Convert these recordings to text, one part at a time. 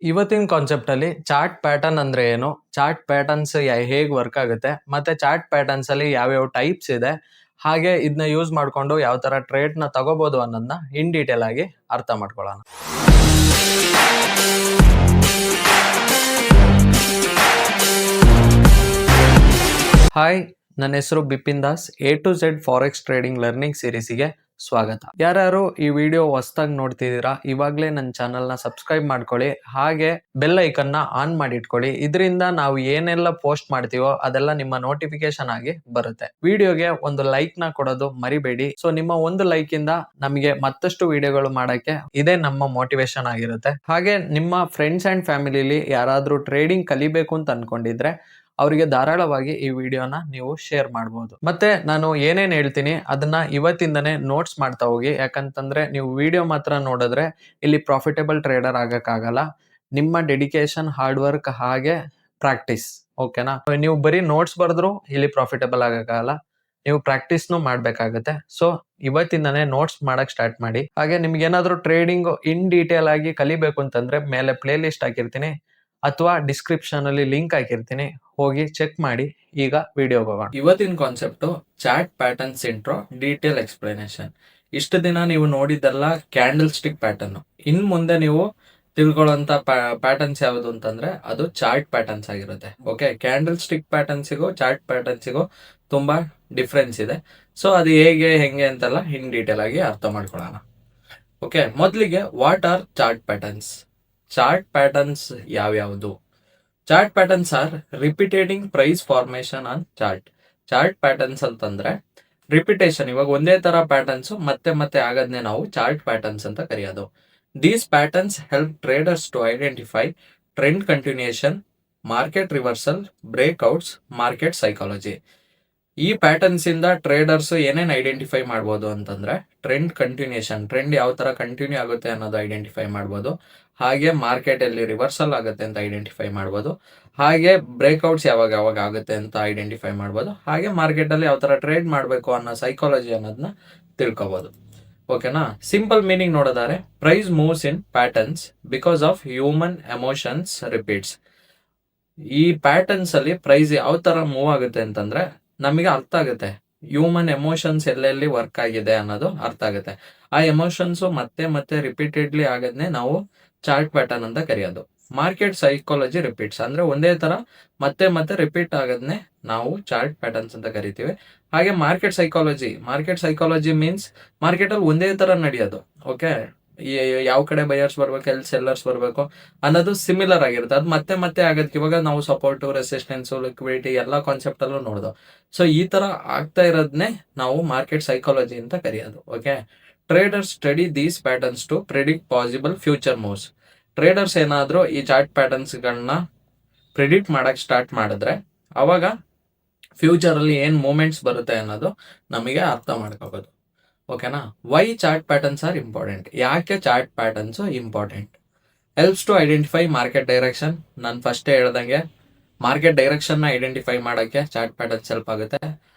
ಇವತ್ತಿನ ಕಾನ್ಸೆಪ್ಟ್ ಅಲ್ಲಿ chart pattern ಅಂದ್ರೆ ಏನು, ಚಾರ್ಟ್ ಪ್ಯಾಟರ್ನ್ಸ್ ಹೇಗೆ ವರ್ಕ್ ಆಗುತ್ತೆ, ಮತ್ತೆ ಚಾರ್ಟ್ ಪ್ಯಾಟರ್ನ್ಸ್ ಅಲ್ಲಿ ಯಾವ್ಯಾವ ಟೈಪ್ಸ್ ಇದೆ, ಹಾಗೆ ಇದನ್ನ ಯೂಸ್ ಮಾಡ್ಕೊಂಡು ಯಾವ ತರ ಟ್ರೇಡ್ ನ ತಗೋಬಹುದು ಅನ್ನೋದನ್ನ ಇನ್ ಡೀಟೇಲ್ ಆಗಿ ಅರ್ಥ ಮಾಡ್ಕೊಳ್ಳೋಣ. ಹಾಯ್, ನನ್ನ ಹೆಸರು Bipin Das. A to Z forex trading learning ಸೀರೀಸ್ಗೆ ಸ್ವಾಗತ. ಯಾರ್ಯಾರು ಈ ವಿಡಿಯೋ ಹೊಸದಾಗಿ ನೋಡ್ತಿದ್ದೀರಾ, ಇವಾಗಲೇ ನನ್ನ ಚಾನಲ್ನ ಸಬ್ಸ್ಕ್ರೈಬ್ ಮಾಡ್ಕೊಳ್ಳಿ, ಹಾಗೆ ಬೆಲ್ ಐಕನ್ನ ಆನ್ ಮಾಡಿ ಇಟ್ಕೊಳ್ಳಿ. ಇದರಿಂದ ನಾವು ಏನೆಲ್ಲ ಪೋಸ್ಟ್ ಮಾಡ್ತೀವೋ ಅದೆಲ್ಲ ನಿಮ್ಮ ನೋಟಿಫಿಕೇಶನ್ ಆಗಿ ಬರುತ್ತೆ. ವಿಡಿಯೋಗೆ ಒಂದು ಲೈಕ್ ನ ಕೊಡೋದು ಮರಿಬೇಡಿ. ಸೊ ನಿಮ್ಮ ಒಂದು ಲೈಕ್ ಇಂದ ನಮಗೆ ಮತ್ತಷ್ಟು ವಿಡಿಯೋಗಳು ಮಾಡಕ್ಕೆ ಇದೇ ನಮ್ಮ ಮೋಟಿವೇಶನ್ ಆಗಿರುತ್ತೆ. ಹಾಗೆ ನಿಮ್ಮ ಫ್ರೆಂಡ್ಸ್ ಅಂಡ್ ಫ್ಯಾಮಿಲಿಲಿ ಯಾರಾದ್ರೂ ಟ್ರೇಡಿಂಗ್ ಕಲಿಬೇಕು ಅಂತ ಅನ್ಕೊಂಡಿದ್ರೆ ಅವರಿಗೆ ಧಾರಾಳವಾಗಿ ಈ ವಿಡಿಯೋನ ನೀವು ಶೇರ್ ಮಾಡಬಹುದು. ಮತ್ತೆ ನಾನು ಏನೇನ್ ಹೇಳ್ತೀನಿ ಅದನ್ನ ಇವತ್ತಿಂದನೇ ನೋಟ್ಸ್ ಮಾಡ್ತಾ ಹೋಗಿ. ಯಾಕಂತಂದ್ರೆ ನೀವು ವಿಡಿಯೋ ಮಾತ್ರ ನೋಡಿದ್ರೆ ಇಲ್ಲಿ ಪ್ರಾಫಿಟೇಬಲ್ ಟ್ರೇಡರ್ ಆಗಕ್ಕಾಗಲ್ಲ. ನಿಮ್ಮ ಡೆಡಿಕೇಶನ್, ಹಾರ್ಡ್ ವರ್ಕ್ ಹಾಗೆ ಪ್ರಾಕ್ಟೀಸ್, ಓಕೆನಾ? ನೀವು ಬರೀ ನೋಟ್ಸ್ ಬರೆದ್ರು ಇಲ್ಲಿ ಪ್ರಾಫಿಟೇಬಲ್ ಆಗಕ್ಕಾಗಲ್ಲ, ನೀವು ಪ್ರಾಕ್ಟೀಸ್ನು ಮಾಡ್ಬೇಕಾಗತ್ತೆ. ಸೊ ಇವತ್ತಿಂದನೇ ನೋಟ್ಸ್ ಮಾಡಕ್ ಸ್ಟಾರ್ಟ್ ಮಾಡಿ. ಹಾಗೆ ನಿಮ್ಗೆ ಏನಾದ್ರು ಟ್ರೇಡಿಂಗ್ ಇನ್ ಡೀಟೇಲ್ ಆಗಿ ಕಲಿಬೇಕು ಅಂತಂದ್ರೆ ಮೇಲೆ ಪ್ಲೇ ಲಿಸ್ಟ್ ಹಾಕಿರ್ತೀನಿ ಅಥವಾ ಡಿಸ್ಕ್ರಿಪ್ಷನ್ ಅಲ್ಲಿ ಲಿಂಕ್ ಹಾಕಿರ್ತೀನಿ, ಹೋಗಿ ಚೆಕ್ ಮಾಡಿ. ಈಗ ವಿಡಿಯೋ ಹೋಗೋಣ. ಇವತ್ತಿನ concept chart patterns intro, detail explanation. ಇಷ್ಟು ದಿನ ನೀವು ನೋಡಿದ್ದೆಲ್ಲ ಕ್ಯಾಂಡಲ್ ಸ್ಟಿಕ್ ಪ್ಯಾಟರ್ನ್. ಇನ್ ಮುಂದೆ ನೀವು ತಿಳ್ಕೊಳ್ಳೋಂತ ಪ್ಯಾಟರ್ನ್ಸ್ ಯಾವುದು ಅಂತಂದ್ರೆ ಅದು ಚಾರ್ಟ್ ಪ್ಯಾಟರ್ನ್ಸ್ ಆಗಿರುತ್ತೆ. ಓಕೆ, ಕ್ಯಾಂಡಲ್ ಸ್ಟಿಕ್ ಪ್ಯಾಟರ್ನ್ಸಿಗೂ ಚಾರ್ಟ್ ಪ್ಯಾಟರ್ನ್ಸಿಗೂ ತುಂಬಾ ಡಿಫ್ರೆನ್ಸ್ ಇದೆ. ಸೊ ಅದು ಹೇಗೆ ಹೆಂಗೆ ಅಂತೆಲ್ಲ ಇನ್ ಡೀಟೇಲ್ ಆಗಿ ಅರ್ಥ ಮಾಡ್ಕೊಳ್ಳೋಣ. ಓಕೆ, ಮೊದಲಿಗೆ what are chart patterns? Chart patterns ಯಾವ್ಯಾವುದು? Chart patterns are repeating price formation on chart. Chart patterns ಅಂತಂದ್ರೆ ರಿಪಿಟೇಷನ್, ಇವಾಗ ಒಂದೇ ತರ ಪ್ಯಾಟರ್ನ್ಸ್ ಮತ್ತೆ ಮತ್ತೆ ಆಗೋದನ್ನೇ ನಾವು ಚಾರ್ಟ್ ಪ್ಯಾಟರ್ನ್ಸ್ ಅಂತ ಕರೆಯೋದು. These patterns help traders to identify trend continuation, market reversal, breakouts, market psychology. ಈ ಪ್ಯಾಟರ್ನ್ಸ್ ಇಂದ ಟ್ರೇಡರ್ಸ್ ಏನೇನ್ ಐಡೆಂಟಿಫೈ ಮಾಡ್ಬೋದು ಅಂತಂದ್ರೆ ಟ್ರೆಂಡ್ ಕಂಟಿನ್ಯೂಯೇಷನ್, ಟ್ರೆಂಡ್ ಯಾವ ತರ ಕಂಟಿನ್ಯೂ ಆಗುತ್ತೆ ಅನ್ನೋದು ಐಡೆಂಟಿಫೈ ಮಾಡ್ಬೋದು. ಹಾಗೆ ಮಾರ್ಕೆಟ್ ಅಲ್ಲಿ ರಿವರ್ಸಲ್ ಆಗುತ್ತೆ ಅಂತ ಐಡೆಂಟಿಫೈ ಮಾಡ್ಬೋದು. ಹಾಗೆ ಬ್ರೇಕ್ಔಟ್ಸ್ ಯಾವಾಗ ಯಾವಾಗ ಆಗುತ್ತೆ ಅಂತ ಐಡೆಂಟಿಫೈ ಮಾಡ್ಬೋದು. ಹಾಗೆ ಮಾರ್ಕೆಟ್ ಅಲ್ಲಿ ಯಾವ ತರ ಟ್ರೇಡ್ ಮಾಡಬೇಕು ಅನ್ನೋ ಸೈಕಾಲಜಿ ಅನ್ನೋದನ್ನ ತಿಳ್ಕೊಬಹುದು. ಓಕೆನಾ? ಸಿಂಪಲ್ ಮೀನಿಂಗ್ ನೋಡೋದಾದ್ರೆ price moves in patterns because of human emotions repeats. ಈ ಪ್ಯಾಟರ್ನ್ಸ್ ಅಲ್ಲಿ ಪ್ರೈಸ್ ಯಾವ ತರ ಮೂವ್ ಆಗುತ್ತೆ ಅಂತಂದ್ರೆ ನಮಗೆ ಅರ್ಥ ಆಗುತ್ತೆ ಹ್ಯೂಮನ್ ಎಮೋಷನ್ಸ್ ಎಲ್ಲೆಲ್ಲಿ ವರ್ಕ್ ಆಗಿದೆ ಅನ್ನೋದು ಅರ್ಥ ಆಗುತ್ತೆ. ಆ ಎಮೋಷನ್ಸ್ ಮತ್ತೆ ಮತ್ತೆ ರಿಪೀಟೆಡ್ಲಿ ಆಗೋದನ್ನೇ ನಾವು ಚಾರ್ಟ್ ಪ್ಯಾಟರ್ನ್ ಅಂತ ಕರೆಯೋದು. ಮಾರ್ಕೆಟ್ ಸೈಕಾಲಜಿ ರಿಪೀಟ್ಸ್ ಅಂದ್ರೆ ಒಂದೇ ತರ ಮತ್ತೆ ಮತ್ತೆ ರಿಪೀಟ್ ಆಗೋದನ್ನೇ ನಾವು ಚಾರ್ಟ್ ಪ್ಯಾಟರ್ನ್ಸ್ ಅಂತ ಕರಿತೀವಿ. ಹಾಗೆ ಮಾರ್ಕೆಟ್ ಸೈಕಾಲಜಿ ಮೀನ್ಸ್ ಮಾರ್ಕೆಟ್ ಅಲ್ಲಿ ಒಂದೇ ತರ ನಡೆಯೋದು. ಓಕೆ, ಯಾವ ಕಡೆ ಬಯರ್ಸ್ ಬರ್ಬೇಕು, ಎಲ್ಲಿ ಸೆಲ್ಲರ್ಸ್ ಬರ್ಬೇಕು ಅನ್ನೋದು ಸಿಮಿಲರ್ ಆಗಿರುತ್ತೆ. ಅದು ಮತ್ತೆ ಮತ್ತೆ ಆಗೋದಕ್ಕೆ ಇವಾಗ ನಾವು ಸಪೋರ್ಟ್, ರೆಸಿಸ್ಟೆನ್ಸ್, ಲಿಕ್ವಿಡಿಟಿ ಎಲ್ಲ ಕಾನ್ಸೆಪ್ಟ್ ಅಲ್ಲೂ ನೋಡ್ದು. ಸೊ ಈ ತರ ಆಗ್ತಾ ಇರೋದನ್ನೇ ನಾವು ಮಾರ್ಕೆಟ್ ಸೈಕಾಲಜಿ ಅಂತ ಕರೆಯೋದು. Okay, traders study these patterns to predict possible future moves. Traders ಏನಾದರೂ ಈ ಚಾರ್ಟ್ ಪ್ಯಾಟರ್ನ್ಸ್ಗಳನ್ನ ಪ್ರಿಡಿಕ್ಟ್ ಮಾಡಕ್ ಸ್ಟಾರ್ಟ್ ಮಾಡಿದ್ರೆ ಅವಾಗ ಫ್ಯೂಚರ್ ಅಲ್ಲಿ ಏನ್ ಮೂಮೆಂಟ್ಸ್ ಬರುತ್ತೆ ಅನ್ನೋದು ನಮಗೆ ಅರ್ಥ ಮಾಡ್ಕೋಬಹುದು. ಓಕೆನಾ? Why chart patterns are important? ಯಾಕೆ chart patterns important? Helps to identify market direction. ನಾನು ಫಸ್ಟೇ ಹೇಳ್ದಂಗೆ ಮಾರ್ಕೆಟ್ ಡೈರೆಕ್ಷನ್ ನ ಐಡೆಂಟಿಫೈ ಮಾಡೋಕ್ಕೆ ಚಾರ್ಟ್ ಪ್ಯಾಟರ್ನ್ಸ್ ಹೆಲ್ಪ್ ಆಗುತ್ತೆ.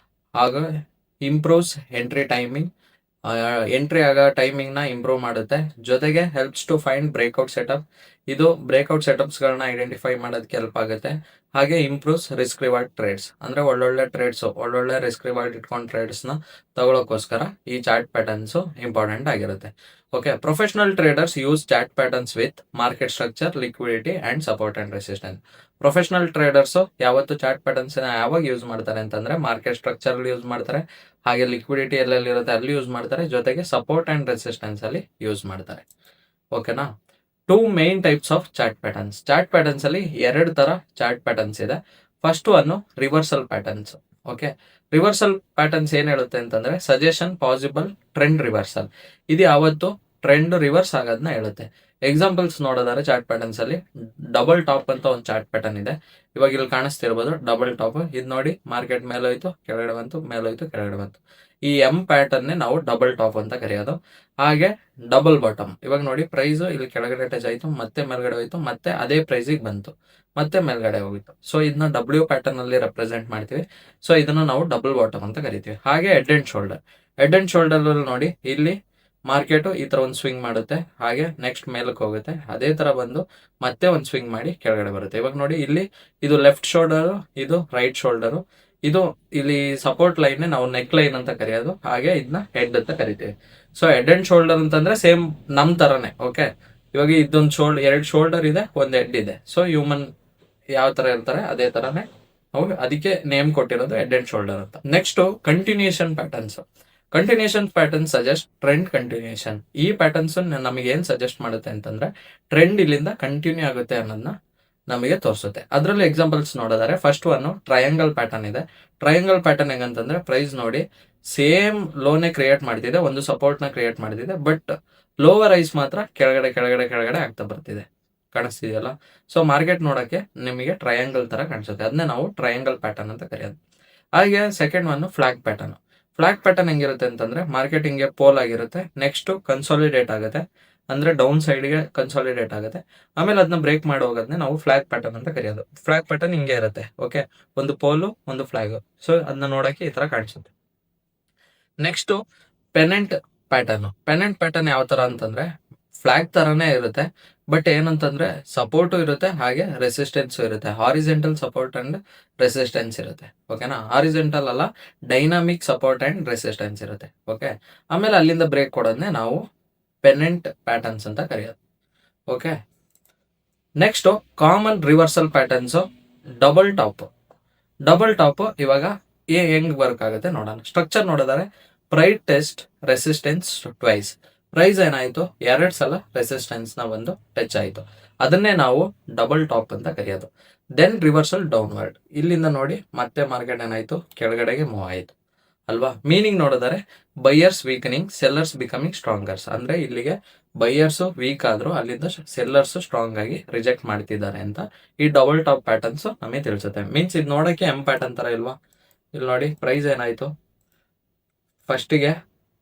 ಹಾಗೂ ಇಂಪ್ರೂವ್ಸ್ ಎಂಟ್ರಿ ಟೈಮಿಂಗ್, ಎಂಟ್ರಿ ಆಗೋ ಟೈಮಿಂಗ್ ನ ಇಂಪ್ರೂವ್ ಮಾಡುತ್ತೆ. ಜೊತೆಗೆ helps to find breakout setup. ಇದು ಬ್ರೇಕ್ಔಟ್ ಸೆಟಪ್ಸ್ ಗಳನ್ನ ಐಡೆಂಟಿಫೈ ಮಾಡೋದಕ್ಕೆ ಹೆಲ್ಪ್ ಆಗುತ್ತೆ. ಹಾಗೆ ಇಂಪ್ರೂವ್ಸ್ ರಿಸ್ಕ್ ರಿವಾರ್ಡ್ ಟ್ರೇಡ್ಸ್, ಅಂದ್ರೆ ಒಳ್ಳೊಳ್ಳೆ ಟ್ರೇಡ್ಸ್, ಒಳ್ಳೊಳ್ಳೆ ರಿಸ್ಕ್ ರಿವಾರ್ಡ್ ಇಟ್ಕೊಂಡು ಟ್ರೇಡ್ಸ್ ನ ತಗೊಳ್ಳೋಕೋಸ್ಕರ ಈ ಚಾರ್ಟ್ ಪ್ಯಾಟರ್ನ್ಸ್ ಇಂಪಾರ್ಟೆಂಟ್ ಆಗಿರುತ್ತೆ. Okay, professional traders use chart patterns with market structure, liquidity and support and resistance. Professional traders ಯಾವತ್ತು ಚಾರ್ಟ್ ಪ್ಯಾಟರ್ನ್ಸ್ ಯಾವಾಗ ಯೂಸ್ ಮಾಡ್ತಾರೆ ಅಂತಂದ್ರೆ ಮಾರ್ಕೆಟ್ ಸ್ಟ್ರಕ್ಚರ್ ಅಲ್ಲಿ ಯೂಸ್ ಮಾಡ್ತಾರೆ, ಹಾಗೆ ಲಿಕ್ವಿಡಿಟಿ ಎಲ್ಲೆಲ್ಲಿ ಇರುತ್ತೆ ಅಲ್ಲಿ ಯೂಸ್ ಮಾಡ್ತಾರೆ, ಜೊತೆಗೆ ಸಪೋರ್ಟ್ ಅಂಡ್ ರೆಸಿಸ್ಟೆನ್ಸ್ ಅಲ್ಲಿ ಯೂಸ್ ಮಾಡ್ತಾರೆ. ಓಕೆನಾ? Two main types of chart patterns. Chart patterns ಅಲ್ಲಿ ಎರಡು ತರ ಚಾರ್ಟ್ ಪ್ಯಾಟರ್ನ್ಸ್ ಇದೆ. First one reversal patterns. Okay, reversal patterns ಏನ್ ಹೇಳುತ್ತೆ ಅಂತಂದ್ರೆ ಸಜೆಷನ್ ಪಾಸಿಬಲ್ ಟ್ರೆಂಡ್ ರಿವರ್ಸಲ್. ಇದು ಯಾವತ್ತು ಟ್ರೆಂಡ್ ರಿವರ್ಸ್ ಆಗೋದನ್ನ ಹೇಳುತ್ತೆ. ಎಕ್ಸಾಂಪಲ್ಸ್ ನೋಡೋದಾದ್ರೆ ಚಾರ್ಟ್ ಪ್ಯಾಟರ್ನ್ಸ್ ಅಲ್ಲಿ ಡಬಲ್ ಟಾಪ್ ಅಂತ ಒಂದು ಚಾರ್ಟ್ ಪ್ಯಾಟರ್ನ್ ಇದೆ. ಇವಾಗ ಇಲ್ಲಿ ಕಾಣಿಸ್ತಿರ್ಬೋದು ಡಬಲ್ ಟಾಪ್. ಇದು ನೋಡಿ, ಮಾರ್ಕೆಟ್ ಮೇಲೋಯ್ತು, ಕೆಳಗಡೆ ಬಂತು, ಮೇಲೋಯ್ತು, ಕೆಳಗಡೆ ಬಂತು. ಈ ಎಂ ಪ್ಯಾಟರ್ನ್ ನಾವು ಡಬಲ್ ಟಾಪ್ ಅಂತ ಕರೆಯೋದು. ಹಾಗೆ ಡಬಲ್ ಬಾಟಮ್, ಇವಾಗ ನೋಡಿ ಪ್ರೈಸ್ ಇಲ್ಲಿ ಕೆಳಗಡೆ ಟಚ್ ಆಯ್ತು, ಮತ್ತೆ ಮೇಲ್ಗಡೆ ಹೋಯ್ತು, ಮತ್ತೆ ಅದೇ ಪ್ರೈಸಿಗೆ ಬಂತು, ಮತ್ತೆ ಮೇಲ್ಗಡೆ ಹೋಗಿತ್ತು. ಸೊ ಇದನ್ನ ಡಬ್ಲ್ಯೂ ಪ್ಯಾಟರ್ನ್ ಅಲ್ಲಿ ರೆಪ್ರೆಸೆಂಟ್ ಮಾಡ್ತೀವಿ. ಸೊ ಇದನ್ನ ನಾವು ಡಬಲ್ ಬಾಟಮ್ ಅಂತ ಕರಿತೀವಿ. ಹಾಗೆ head and shoulder. Head and shoulder ಅಲ್ಲಿ ನೋಡಿ ಇಲ್ಲಿ ಮಾರ್ಕೆಟು ಈ ತರ ಒಂದು ಸ್ವಿಂಗ್ ಮಾಡುತ್ತೆ, ಹಾಗೆ ನೆಕ್ಸ್ಟ್ ಮೇಲಕ್ಕೆ ಹೋಗುತ್ತೆ, ಅದೇ ತರ ಬಂದು ಮತ್ತೆ ಒಂದು ಸ್ವಿಂಗ್ ಮಾಡಿ ಕೆಳಗಡೆ ಬರುತ್ತೆ. ಇವಾಗ ನೋಡಿ ಇಲ್ಲಿ ಇದು ಲೆಫ್ಟ್ ಶೋಲ್ಡರು, ಇದು ರೈಟ್ ಶೋಲ್ಡರು, ಇದು ಇಲ್ಲಿ ಸಪೋರ್ಟ್ ಲೈನ್ ನಾವು ನೆಕ್ ಲೈನ್ ಅಂತ ಕರೆಯೋದು, ಹಾಗೆ ಇದನ್ನ ಹೆಡ್ ಅಂತ ಕರಿತೀವಿ. ಸೊ ಹೆಡ್ ಅಂಡ್ ಶೋಲ್ಡರ್ ಅಂತಂದ್ರೆ ಸೇಮ್ ನಮ್ ತರನೇ. ಓಕೆ, ಇವಾಗ ಇದೊಂದು ಎರಡು ಶೋಲ್ಡರ್ ಇದೆ, ಒಂದು ಹೆಡ್ ಇದೆ. ಸೊ ಹ್ಯೂಮನ್ ಯಾವ ತರ ಇರ್ತಾರೆ ಅದೇ ತರನೇ ನಾವು ಅದಕ್ಕೆ ನೇಮ್ ಕೊಟ್ಟಿರೋದು ಹೆಡ್ ಅಂಡ್ ಶೋಲ್ಡರ್ ಅಂತ. Next continuation patterns. Continuation pattern suggest trend continuation. ಈ ಪ್ಯಾಟರ್ನ್ಸ್ ನಮಗೆ ಏನ್ ಸಜೆಸ್ಟ್ ಮಾಡುತ್ತೆ ಅಂತಂದ್ರೆ ಟ್ರೆಂಡ್ ಇಲ್ಲಿಂದ ಕಂಟಿನ್ಯೂ ಆಗುತ್ತೆ ಅನ್ನೋದನ್ನ ನಮಗೆ ತೋರಿಸುತ್ತೆ. ಅದರಲ್ಲಿ ಎಕ್ಸಾಂಪಲ್ಸ್ ನೋಡಿದರೆ ಫಸ್ಟ್ ಒನ್ ಟ್ರಯಾಂಗಲ್ ಪ್ಯಾಟರ್ನ್ ಇದೆ. ಟ್ರಯಾಂಗಲ್ ಪ್ಯಾಟರ್ನ್ ಹೆಂಗಂತಂದ್ರೆ ಪ್ರೈಸ್ ನೋಡಿ ಸೇಮ್ ಲೋನೇ ಕ್ರಿಯೇಟ್ ಮಾಡ್ತಿದೆ, ಒಂದು ಸಪೋರ್ಟ್ ನ ಕ್ರಿಯೇಟ್ ಮಾಡ್ತಿದೆ, ಬಟ್ ಲೋವರ್ ಐಸ್ ಮಾತ್ರ ಕೆಳಗಡೆ ಕೆಳಗಡೆ ಕೆಳಗಡೆ ಆಗ್ತಾ ಬರ್ತಿದೆ, ಕಾಣಿಸ್ತಿದೆಯಲ್ಲ. ಸೊ ಮಾರ್ಕೆಟ್ ನೋಡಕ್ಕೆ ನಿಮಗೆ ಟ್ರಯಾಂಗಲ್ ತರ ಕಾಣಿಸುತ್ತೆ, ಅದನ್ನೇ ನಾವು ಟ್ರಯಾಂಗಲ್ ಪ್ಯಾಟರ್ನ್ ಅಂತ ಕರೆಯೋದು. ಹಾಗೆ second one flag pattern. Flag pattern ಹೆಂಗಿರುತ್ತೆ ಅಂತಂದ್ರೆ ಮಾರ್ಕೆಟ್ ಹಿಂಗೆ ಪೋಲ್ ಆಗಿರುತ್ತೆ, ನೆಕ್ಸ್ಟ್ ಕನ್ಸಾಲಿಡೇಟ್ ಆಗುತ್ತೆ, ಅಂದ್ರೆ ಡೌನ್ ಸೈಡ್ಗೆ ಕನ್ಸಾಲಿಡೇಟ್ ಆಗುತ್ತೆ, ಆಮೇಲೆ ಅದನ್ನ ಬ್ರೇಕ್ ಮಾಡಿ ಹೋಗೋದನ್ನ ನಾವು ಫ್ಲಾಗ್ ಪ್ಯಾಟರ್ನ್ ಅಂತ ಕರೆಯೋದು. ಫ್ಲಾಗ್ ಪ್ಯಾಟರ್ನ್ ಹಿಂಗೆ ಇರುತ್ತೆ. ಓಕೆ, ಒಂದು ಪೋಲು ಒಂದು ಫ್ಲಾಗ್. ಸೊ ಅದನ್ನ ನೋಡಕ್ಕೆ ಈ ತರ ಕಾಣಿಸುತ್ತೆ. Next ಪೆನೆಂಟ್ pattern. ಪೆನೆಂಟ್ ಪ್ಯಾಟರ್ನ್ ಯಾವ ತರ ಅಂತಂದ್ರೆ ಫ್ಲಾಗ್ ತರನೇ ಇರುತ್ತೆ, ಬಟ್ ಏನಂತಂದ್ರೆ ಸಪೋರ್ಟು ಇರುತ್ತೆ, ಹಾಗೆ ರೆಸಿಸ್ಟೆನ್ಸ್ ಇರುತ್ತೆ. ಹಾರಿಜೆಂಟಲ್ ಸಪೋರ್ಟ್ ಅಂಡ್ ರೆಸಿಸ್ಟೆನ್ಸ್ ಇರುತ್ತೆ. ಓಕೆನಾ, ಹಾರಿಜೆಂಟಲ್ ಅಲ್ಲ, ಡೈನಾಮಿಕ್ ಸಪೋರ್ಟ್ ಅಂಡ್ ರೆಸಿಸ್ಟೆನ್ಸ್ ಇರುತ್ತೆ. ಓಕೆ, ಆಮೇಲೆ ಅಲ್ಲಿಂದ ಬ್ರೇಕ್ ಕೊಡೋದನ್ನೇ ನಾವು ಪೆನೆಂಟ್ ಪ್ಯಾಟರ್ನ್ಸ್ ಅಂತ ಕರೆಯೋದು. Okay, next common reversal patterns. Double top. Double top ಇವಾಗ ಹೆಂಗ್ ವರ್ಕ್ ಆಗುತ್ತೆ ನೋಡೋಣ. ಸ್ಟ್ರಕ್ಚರ್ ನೋಡಿದರೆ price test resistance twice. Price ಏನಾಯ್ತು, 2 ಸಲ ರೆಸಿಸ್ಟೆನ್ಸ್ ನ ಒಂದು ಟಚ್ ಆಯ್ತು, ಅದನ್ನೇ ನಾವು ಡಬಲ್ ಟಾಪ್ ಅಂತ ಕರೆಯೋದು. Then reversal downward. ಇಲ್ಲಿಂದ ನೋಡಿ ಮತ್ತೆ ಮಾರ್ಕೆಟ್ ಏನಾಯ್ತು, ಕೆಳಗಡೆಗೆ ಮೂವ್ ಆಯ್ತು ಅಲ್ವಾ. ಮೀನಿಂಗ್ ನೋಡಿದರೆ ಬೈಯರ್ಸ್ ವೀಕನಿಂಗ್, ಸೆಲ್ಲರ್ಸ್ ಬಿಕಮಿಂಗ್ ಸ್ಟ್ರಾಂಗರ್ಸ್. ಅಂದ್ರೆ ಇಲ್ಲಿಗೆ ಬೈಯರ್ಸ್ ವೀಕ್ ಆದ್ರು ಅಲ್ಲಿಂದ ಸೆಲ್ಲರ್ಸ್ ಸ್ಟ್ರಾಂಗ್ ಆಗಿ ರಿಜೆಕ್ಟ್ ಮಾಡ್ತಿದ್ದಾರೆ ಅಂತ ಈ ಡಬಲ್ ಟಾಪ್ ಪ್ಯಾಟರ್ನ್ಸ್ ನಮಗೆ ತಿಳಿಸುತ್ತೆ. ಮೀನ್ಸ್ ಇದು ನೋಡಕ್ಕೆ ಎಂ ಪ್ಯಾಟರ್ನ್ ತರ ಇಲ್ವಾ. ಇಲ್ಲಿ ನೋಡಿ ಪ್ರೈಸ್ ಏನಾಯ್ತು, ಫಸ್ಟಿಗೆ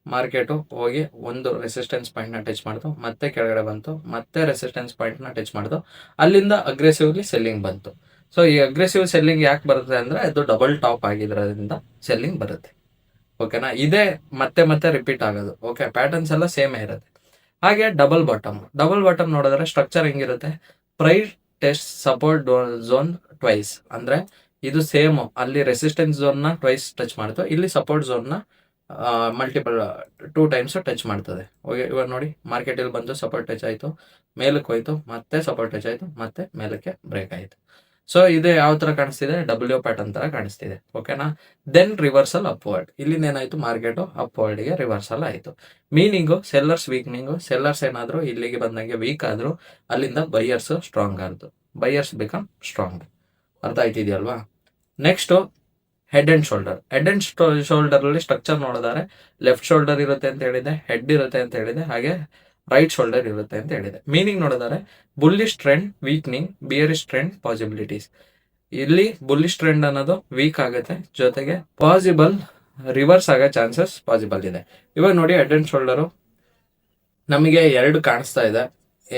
ಮಾರ್ಕೆಟು ಹೋಗಿ ಒಂದು ರೆಸಿಸ್ಟೆನ್ಸ್ ಪಾಯಿಂಟ್ ನ ಟಚ್ ಮಾಡ್ತು, ಮತ್ತೆ ಕೆಳಗಡೆ ಬಂತು, ಮತ್ತೆ ರೆಸಿಸ್ಟೆನ್ಸ್ ಪಾಯಿಂಟ್ ನ ಟಚ್ ಮಾಡ್ತು, ಅಲ್ಲಿಂದ ಅಗ್ರೆಸಿವ್ಲಿ ಸೆಲ್ಲಿಂಗ್ ಬಂತು. ಸೊ ಈ ಅಗ್ರೆಸಿವ್ ಸೆಲ್ಲಿಂಗ್ ಯಾಕೆ ಬರುತ್ತೆ ಅಂದ್ರೆ ಅದು ಡಬಲ್ ಟಾಪ್ ಆಗಿರೋದ್ರಿಂದ ಸೆಲ್ಲಿಂಗ್ ಬರುತ್ತೆ. ಓಕೆನಾ, ಇದೇ ಮತ್ತೆ ಮತ್ತೆ ರಿಪೀಟ್ ಆಗೋದು. ಓಕೆ, ಪ್ಯಾಟರ್ನ್ಸ್ ಎಲ್ಲ ಸೇಮೇ ಇರುತ್ತೆ. ಹಾಗೆ ಡಬಲ್ ಬಾಟಮ್. ಡಬಲ್ ಬಾಟಮ್ ನೋಡಿದ್ರೆ ಸ್ಟ್ರಕ್ಚರ್ ಹೆಂಗಿರುತ್ತೆ, price test support zone twice. ಅಂದ್ರೆ ಇದು ಸೇಮ್, ಅಲ್ಲಿ ರೆಸಿಸ್ಟೆನ್ಸ್ ಝೋನ್ ನ ಟ್ವೈಸ್ ಟಚ್ ಮಾಡ್ತು, ಇಲ್ಲಿ ಸಪೋರ್ಟ್ ಝೋನ್ ನ ಮಲ್ಟಿಪಲ್ 2 ಟೈಮ್ಸ್ ಟಚ್ ಮಾಡ್ತದೆ. ಇವಾಗ ನೋಡಿ ಮಾರ್ಕೆಟ್ ಇಲ್ಲಿ ಬಂದು ಸಪೋರ್ಟ್ ಟಚ್ ಆಯ್ತು, ಮೇಲಕ್ಕೆ ಹೋಯ್ತು, ಮತ್ತೆ ಸಪೋರ್ಟ್ ಟಚ್ ಆಯ್ತು, ಮತ್ತೆ ಮೇಲಕ್ಕೆ ಬ್ರೇಕ್ ಆಯ್ತು. ಸೊ ಇದು ಯಾವ ತರ ಕಾಣಿಸ್ತಿದೆ, ಡಬ್ಲ್ಯೂ ಪ್ಯಾಟರ್ನ್ ತರ ಕಾಣಿಸ್ತಿದೆ. ಓಕೆನಾ, ದೆನ್ ರಿವರ್ಸಲ್ ಅಪ್ವರ್ಡ್. ಇಲ್ಲಿಂದ ಏನಾಯ್ತು, ಮಾರ್ಕೆಟ್ ಅಪ್ವರ್ಡ್ ಗೆ ರಿವರ್ಸಲ್ ಆಯ್ತು. ಮೀನಿಂಗು ಸೆಲ್ಲರ್ಸ್ ವೀಕ್ನಿಂಗು, ಸೆಲ್ಲರ್ಸ್ ಏನಾದ್ರು ಇಲ್ಲಿಗೆ ಬಂದಂಗೆ ವೀಕ್ ಆದ್ರು ಅಲ್ಲಿಂದ ಬೈಯರ್ಸ್ ಸ್ಟ್ರಾಂಗ್ ಆದ್ರು, ಬೈಯರ್ಸ್ ಬಿಕಮ್ ಸ್ಟ್ರಾಂಗ್. ಅರ್ಥ ಆಯ್ತಿದೆಯಲ್ವಾ. Next head and shoulder. Head and shoulder ಅಲ್ಲಿ ಸ್ಟ್ರಕ್ಚರ್ ನೋಡಿದರೆ ಲೆಫ್ಟ್ ಶೋಲ್ಡರ್ ಇರುತ್ತೆ ಅಂತ ಹೇಳಿದೆ, ಹೆಡ್ ಇರುತ್ತೆ ಅಂತ ಹೇಳಿದೆ, ಹಾಗೆ ರೈಟ್ ಶೋಲ್ಡರ್ ಇರುತ್ತೆ ಅಂತ ಹೇಳಿದೆ. ಮೀನಿಂಗ್ ನೋಡಿದರೆ ಬುಲ್ಲಿಶ್ ಟ್ರೆಂಡ್ ವೀಕ್ನಿಂಗ್, ಬಿಯರಿಶ್ ಟ್ರೆಂಡ್ ಪಾಸಿಬಿಲಿಟೀಸ್. ಇಲ್ಲಿ ಬುಲ್ಲಿಶ್ ಟ್ರೆಂಡ್ ಅನ್ನೋದು ವೀಕ್ ಆಗುತ್ತೆ, ಜೊತೆಗೆ ಪಾಸಿಬಲ್ ರಿವರ್ಸ್ ಆಗೋ ಚಾನ್ಸಸ್ ಪಾಸಿಬಲ್ ಇದೆ. ಇವಾಗ ನೋಡಿ ಹೆಡ್ ಅಂಡ್ ಶೋಲ್ಡರು ನಮಗೆ 2 ಕಾಣಿಸ್ತಾ ಇದೆ,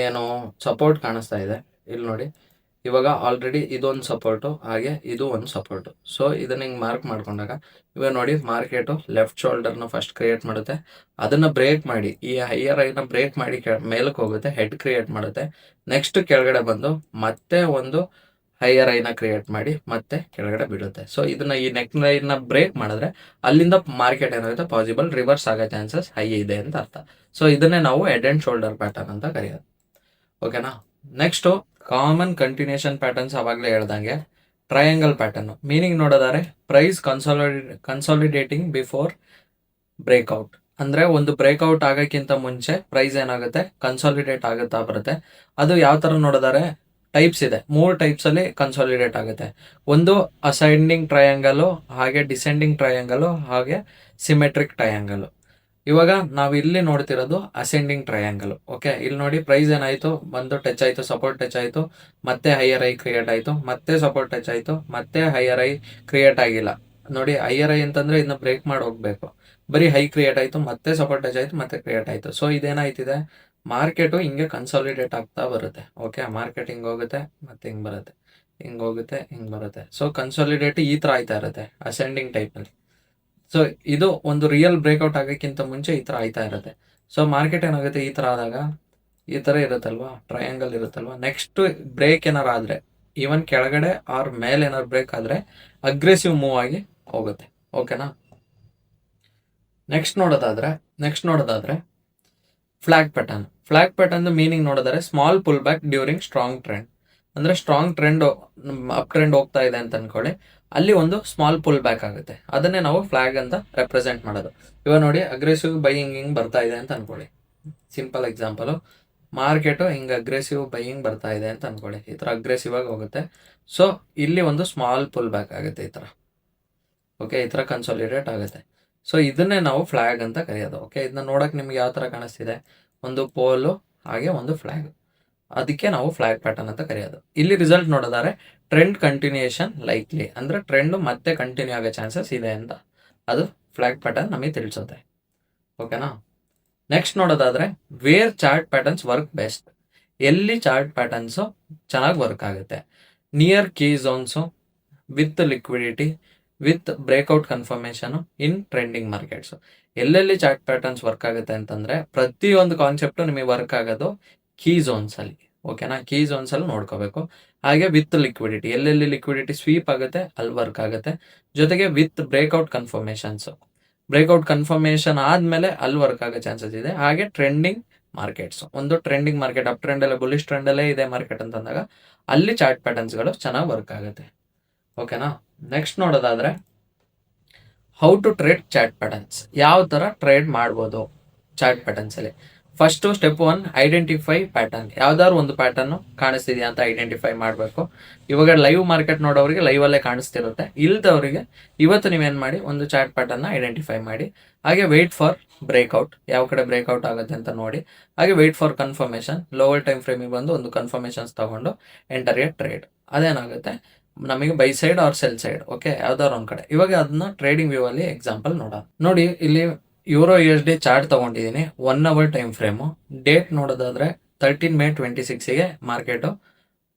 ಏನು ಸಪೋರ್ಟ್ ಕಾಣಿಸ್ತಾ ಇದೆ. ಇಲ್ಲಿ ನೋಡಿ ಇವಾಗ ಆಲ್ರೆಡಿ ಇದೊಂದು ಸಪೋರ್ಟು, ಹಾಗೆ ಇದು ಒಂದು ಸಪೋರ್ಟು. ಸೊ ಇದನ್ನ ಹಿಂಗೆ ಮಾರ್ಕ್ ಮಾಡ್ಕೊಂಡಾಗ ಇವಾಗ ನೋಡಿ ಮಾರ್ಕೆಟು ಲೆಫ್ಟ್ ಶೋಲ್ಡರ್ನ ಫಸ್ಟ್ ಕ್ರಿಯೇಟ್ ಮಾಡುತ್ತೆ, ಅದನ್ನ ಬ್ರೇಕ್ ಮಾಡಿ ಈ ಹೈಯರ್ ಐನ ಬ್ರೇಕ್ ಮಾಡಿ ಮೇಲಕ್ಕೆ ಹೋಗುತ್ತೆ, ಹೆಡ್ ಕ್ರಿಯೇಟ್ ಮಾಡುತ್ತೆ, ನೆಕ್ಸ್ಟ್ ಕೆಳಗಡೆ ಬಂದು ಮತ್ತೆ ಒಂದು ಹೈಯರ್ ಐನ ಕ್ರಿಯೇಟ್ ಮಾಡಿ ಮತ್ತೆ ಕೆಳಗಡೆ ಬೀಳುತ್ತೆ. ಸೊ ಇದನ್ನ ಈ ನೆಕ್ ಲೈನ್ ಬ್ರೇಕ್ ಮಾಡಿದ್ರೆ ಅಲ್ಲಿಂದ ಮಾರ್ಕೆಟ್ ಏನಾಗುತ್ತೆ, ಪಾಸಿಬಲ್ ರಿವರ್ಸ್ ಆಗೋ ಚಾನ್ಸಸ್ ಹೈ ಇದೆ ಅಂತ ಅರ್ಥ. ಸೊ ಇದನ್ನೇ ನಾವು ಹೆಡ್ ಅಂಡ್ ಶೋಲ್ಡರ್ ಪ್ಯಾಟರ್ನ್ ಅಂತ ಕರೆಯೋದು. ಓಕೆನಾ. ನೆಕ್ಸ್ಟ್ ಕಾಮನ್ ಕಂಟಿನ್ಯೂಷನ್ ಪ್ಯಾಟರ್ನ್ಸ್ ಅವಾಗಲೇ ಹೇಳ್ದಂಗೆ ಟ್ರಯಾಂಗಲ್ ಪ್ಯಾಟರ್ನ್. ಮೀನಿಂಗ್ ನೋಡಿದರೆ ಪ್ರೈಸ್ ಕನ್ಸಾಲಿಡೇಟಿಂಗ್ ಬಿಫೋರ್ ಬ್ರೇಕ್ಔಟ್. ಅಂದ್ರೆ ಒಂದು ಬ್ರೇಕ್ಔಟ್ ಆಗೋಕ್ಕಿಂತ ಮುಂಚೆ ಪ್ರೈಸ್ ಏನಾಗುತ್ತೆ, ಕನ್ಸಾಲಿಡೇಟ್ ಆಗುತ್ತಾ ಬರುತ್ತೆ. ಅದು ಯಾವ ತರ ನೋಡಿದರೆ ಟೈಪ್ಸ್ ಇದೆ, 3 ಟೈಪ್ಸ್ ಅಲ್ಲಿ ಕನ್ಸಾಲಿಡೇಟ್ ಆಗುತ್ತೆ. ಒಂದು ಅಸೆಂಡಿಂಗ್ ಟ್ರಯಾಂಗಲ್, ಹಾಗೆ ಡಿಸೆಂಡಿಂಗ್ ಟ್ರಯಾಂಗಲ್, ಹಾಗೆ ಸಿಮೆಟ್ರಿಕ್ ಟ್ರಯಾಂಗಲ್. ಇವಾಗ ನಾವು ಇಲ್ಲಿ ನೋಡ್ತಿರೋದು ಅಸೆಂಡಿಂಗ್ ಟ್ರಯಾಂಗಲ್. ಓಕೆ, ಇಲ್ಲಿ ನೋಡಿ ಪ್ರೈಸ್ ಏನಾಯ್ತು, ಬಂದು ಟಚ್ ಆಯ್ತು, ಸಪೋರ್ಟ್ ಟಚ್ ಆಯ್ತು, ಮತ್ತೆ ಹೈಯರ್ ಐ ಕ್ರಿಯೇಟ್ ಆಯ್ತು, ಮತ್ತೆ ಸಪೋರ್ಟ್ ಟಚ್ ಆಯ್ತು, ಮತ್ತೆ ಹೈಯರ್ ಐ ಕ್ರಿಯೇಟ್ ಆಗಿಲ್ಲ. ನೋಡಿ ಹೈಯರ್ ಐ ಅಂತಂದ್ರೆ ಇದನ್ನ ಬ್ರೇಕ್ ಮಾಡಿ ಹೋಗ್ಬೇಕು, ಬರೀ ಹೈ ಕ್ರಿಯೇಟ್ ಆಯ್ತು, ಮತ್ತೆ ಸಪೋರ್ಟ್ ಟಚ್ ಆಯ್ತು, ಮತ್ತೆ ಕ್ರಿಯೇಟ್ ಆಯ್ತು. ಸೊ ಇದೇನಾಯ್ತಿದೆ, ಮಾರ್ಕೆಟು ಹಿಂಗೆ ಕನ್ಸಾಲಿಡೇಟ್ ಆಗ್ತಾ ಬರುತ್ತೆ. ಓಕೆ, ಮಾರ್ಕೆಟ್ ಹಿಂಗ್ ಹೋಗುತ್ತೆ, ಮತ್ತೆ ಹಿಂಗ್ ಬರುತ್ತೆ, ಹಿಂಗ್ ಹೋಗುತ್ತೆ, ಹಿಂಗ್ ಬರುತ್ತೆ. ಸೊ ಕನ್ಸಾಲಿಡೇಟ್ ಈ ತರ ಆಯ್ತಾ ಇರುತ್ತೆ ಅಸೆಂಡಿಂಗ್ ಟೈಪ್ ಅಲ್ಲಿ. ಸೊ ಇದು ಒಂದು ರಿಯಲ್ ಬ್ರೇಕ್ಔಟ್ ಆಗೋಕ್ಕಿಂತ ಮುಂಚೆ ಈ ತರ ಆಯ್ತಾ ಇರುತ್ತೆ. ಸೊ ಮಾರ್ಕೆಟ್ ಏನಾಗುತ್ತೆ ಈ ಥರ ಆದಾಗ ಈ ಥರ ಇರುತ್ತಲ್ವಾ, ಟ್ರಯಾಂಗಲ್ ಇರುತ್ತಲ್ವಾ, ನೆಕ್ಸ್ಟ್ ಬ್ರೇಕ್ ಏನಾರು ಆದರೆ, ಈವನ್ ಕೆಳಗಡೆ ಆರ್ ಮೇಲೆ ಏನಾರು ಬ್ರೇಕ್ ಆದರೆ ಅಗ್ರೆಸಿವ್ ಮೂವ್ ಆಗಿ ಹೋಗುತ್ತೆ. ಓಕೆನಾ. ನೆಕ್ಸ್ಟ್ ನೋಡೋದಾದ್ರೆ ಫ್ಲಾಗ್ ಪ್ಯಾಟರ್ನ್ ಮೀನಿಂಗ್ ನೋಡಿದ್ರೆ small pull back during strong trend. ಅಂದರೆ ಸ್ಟ್ರಾಂಗ್ ಟ್ರೆಂಡ್ ಅಪ್ ಟ್ರೆಂಡ್ ಹೋಗ್ತಾ ಇದೆ ಅಂತ ಅನ್ಕೊಳ್ಳಿ, ಅಲ್ಲಿ ಒಂದು ಸ್ಮಾಲ್ ಪುಲ್ ಬ್ಯಾಕ್ ಆಗುತ್ತೆ. ಅದನ್ನೇ ನಾವು ಫ್ಲಾಗ್ ಅಂತ ರೆಪ್ರೆಸೆಂಟ್ ಮಾಡೋದು. ಇವಾಗ ನೋಡಿ ಅಗ್ರೆಸಿವ್ ಬೈಯಿಂಗ್ ಹಿಂಗೆ ಬರ್ತಾ ಇದೆ ಅಂತ ಅನ್ಕೊಳ್ಳಿ. ಸಿಂಪಲ್ ಎಕ್ಸಾಂಪಲು, ಮಾರ್ಕೆಟು ಹಿಂಗೆ ಅಗ್ರೆಸಿವ್ ಬೈಯಿಂಗ್ ಬರ್ತಾ ಇದೆ ಅಂತ ಅನ್ಕೊಳ್ಳಿ. ಈ ಥರ ಅಗ್ರೆಸಿವ್ ಆಗಿ ಹೋಗುತ್ತೆ. ಸೊ ಇಲ್ಲಿ ಒಂದು ಸ್ಮಾಲ್ ಪುಲ್ ಬ್ಯಾಕ್ ಆಗುತ್ತೆ ಈ ಥರ. ಓಕೆ, ಈ ಥರ ಕನ್ಸಾಲಿಡೇಟ್ ಆಗುತ್ತೆ. ಸೊ ಇದನ್ನೇ ನಾವು ಫ್ಲಾಗ್ ಅಂತ ಕರೆಯೋದು. ಓಕೆ, ಇದನ್ನ ನೋಡೋಕೆ ನಿಮ್ಗೆ ಯಾವ ಥರ ಕಾಣಿಸ್ತಿದೆ, ಒಂದು ಪೋಲು ಹಾಗೆ ಒಂದು ಫ್ಲಾಗ್, ಅದಕ್ಕೆ ನಾವು ಫ್ಲಾಗ್ ಪ್ಯಾಟರ್ನ್ ಅಂತ ಕರೆಯೋದು. ಇಲ್ಲಿ ರಿಸಲ್ಟ್ ನೋಡಿದರೆ ಟ್ರೆಂಡ್ ಕಂಟಿನ್ಯೂಯೇಷನ್ ಲೈಕ್ಲಿ, ಅಂದರೆ ಟ್ರೆಂಡ್ ಮತ್ತೆ ಕಂಟಿನ್ಯೂ ಆಗೋ ಚಾನ್ಸಸ್ ಇದೆ ಅಂತ ಅದು ಫ್ಲಾಗ್ ಪ್ಯಾಟರ್ನ್ ನಮಗೆ ತಿಳಿಸುತ್ತೆ. ಓಕೆನಾ. ನೆಕ್ಸ್ಟ್ ನೋಡೋದಾದ್ರೆ where chart patterns work best. ಎಲ್ಲಿ ಚಾರ್ಟ್ ಪ್ಯಾಟರ್ನ್ಸು ಚೆನ್ನಾಗಿ ವರ್ಕ್ ಆಗುತ್ತೆ, near key zones, with liquidity, with breakout confirmation in trending markets. ಎಲ್ಲೆಲ್ಲಿ ಚಾರ್ಟ್ ಪ್ಯಾಟರ್ನ್ಸ್ ವರ್ಕ್ ಆಗುತ್ತೆ ಅಂತಂದರೆ ಪ್ರತಿಯೊಂದು ಕಾನ್ಸೆಪ್ಟು ನಿಮಗೆ ವರ್ಕ್ ಆಗೋದು ಕೀ ಝೋನ್ಸಲ್ಲಿ. ಓಕೆನಾ, ಕೀ ಝೋನ್ಸಲ್ಲಿ ನೋಡ್ಕೋಬೇಕು. ಹಾಗೆ ವಿತ್ ಲಿಕ್ವಿಡಿಟಿ, ಎಲ್ಲೆಲ್ಲಿ ಲಿಕ್ವಿಡಿಟಿ ಸ್ವೀಪ್ ಆಗುತ್ತೆ ಅಲ್ಲಿ ವರ್ಕ್ ಆಗುತ್ತೆ. ಜೊತೆಗೆ ವಿತ್ ಬ್ರೇಕ್ಔಟ್ ಕನ್ಫರ್ಮೇಷನ್ ಆದಮೇಲೆ ಅಲ್ಲಿ ವರ್ಕ್ ಆಗೋ ಚಾನ್ಸಸ್ ಇದೆ. ಹಾಗೆ ಟ್ರೆಂಡಿಂಗ್ ಮಾರ್ಕೆಟ್ಸ್, ಒಂದು ಟ್ರೆಂಡಿಂಗ್ ಮಾರ್ಕೆಟ್ ಅಪ್ ಟ್ರೆಂಡಲ್ಲೇ ಬುಲಿಶ್ ಟ್ರೆಂಡಲ್ಲೇ ಇದೆ ಮಾರ್ಕೆಟ್ ಅಂತಂದಾಗ ಅಲ್ಲಿ ಚಾರ್ಟ್ ಪ್ಯಾಟರ್ನ್ಸ್ಗಳು ಚೆನ್ನಾಗಿ ವರ್ಕ್ ಆಗುತ್ತೆ. ಓಕೆನಾ. ನೆಕ್ಸ್ಟ್ ನೋಡೋದಾದ್ರೆ how to trade chart patterns, ಯಾವ ಥರ ಟ್ರೇಡ್ ಮಾಡ್ಬೋದು ಚಾರ್ಟ್ ಪ್ಯಾಟರ್ನ್ಸಲ್ಲಿ. First step 1 identify pattern. ಯಾವ್ದಾದ್ರು ಒಂದು ಪ್ಯಾಟರ್ನು ಕಾಣಿಸ್ತಿದೆಯಾ ಅಂತ ಐಡೆಂಟಿಫೈ ಮಾಡಬೇಕು. ಇವಾಗ ಲೈವ್ ಮಾರ್ಕೆಟ್ ನೋಡೋರಿಗೆ ಲೈವಲ್ಲೇ ಕಾಣಿಸ್ತಿರುತ್ತೆ, ಇಲ್ದವರಿಗೆ ಇವತ್ತು ನೀವೇನು ಮಾಡಿ ಒಂದು ಚಾರ್ಟ್ ಪ್ಯಾಟರ್ನ ಐಡೆಂಟಿಫೈ ಮಾಡಿ. ಹಾಗೆ ವೆಯ್ಟ್ ಫಾರ್ ಬ್ರೇಕ್ಔಟ್, ಯಾವ ಕಡೆ ಬ್ರೇಕ್ಔಟ್ ಆಗುತ್ತೆ ಅಂತ ನೋಡಿ. ಹಾಗೆ wait for confirmation, lower time ಫ್ರೇಮಿಗೆ ಬಂದು ಒಂದು ಕನ್ಫರ್ಮೇಷನ್ಸ್ ತಗೊಂಡು ಎಂಟರ್ ಎ ಟ್ರೇಡ್. ಅದೇನಾಗುತ್ತೆ ನಮಗೆ buy side or sell side, okay, ಯಾವ್ದಾದ್ರು ಒಂದು ಕಡೆ. ಇವಾಗ ಅದನ್ನ ಟ್ರೇಡಿಂಗ್ ವ್ಯೂ ಅಲ್ಲಿ ಎಕ್ಸಾಂಪಲ್ ನೋಡೋಣ. ನೋಡಿ ಇಲ್ಲಿ ಯೂರೋ USD ಚಾರ್ಟ್ ತಗೊಂಡಿದ್ದೀನಿ, 1 hour ಟೈಮ್ ಫ್ರೇಮು. ಡೇಟ್ ನೋಡೋದಾದ್ರೆ 13 May 2026ಗೆ ಮಾರ್ಕೆಟು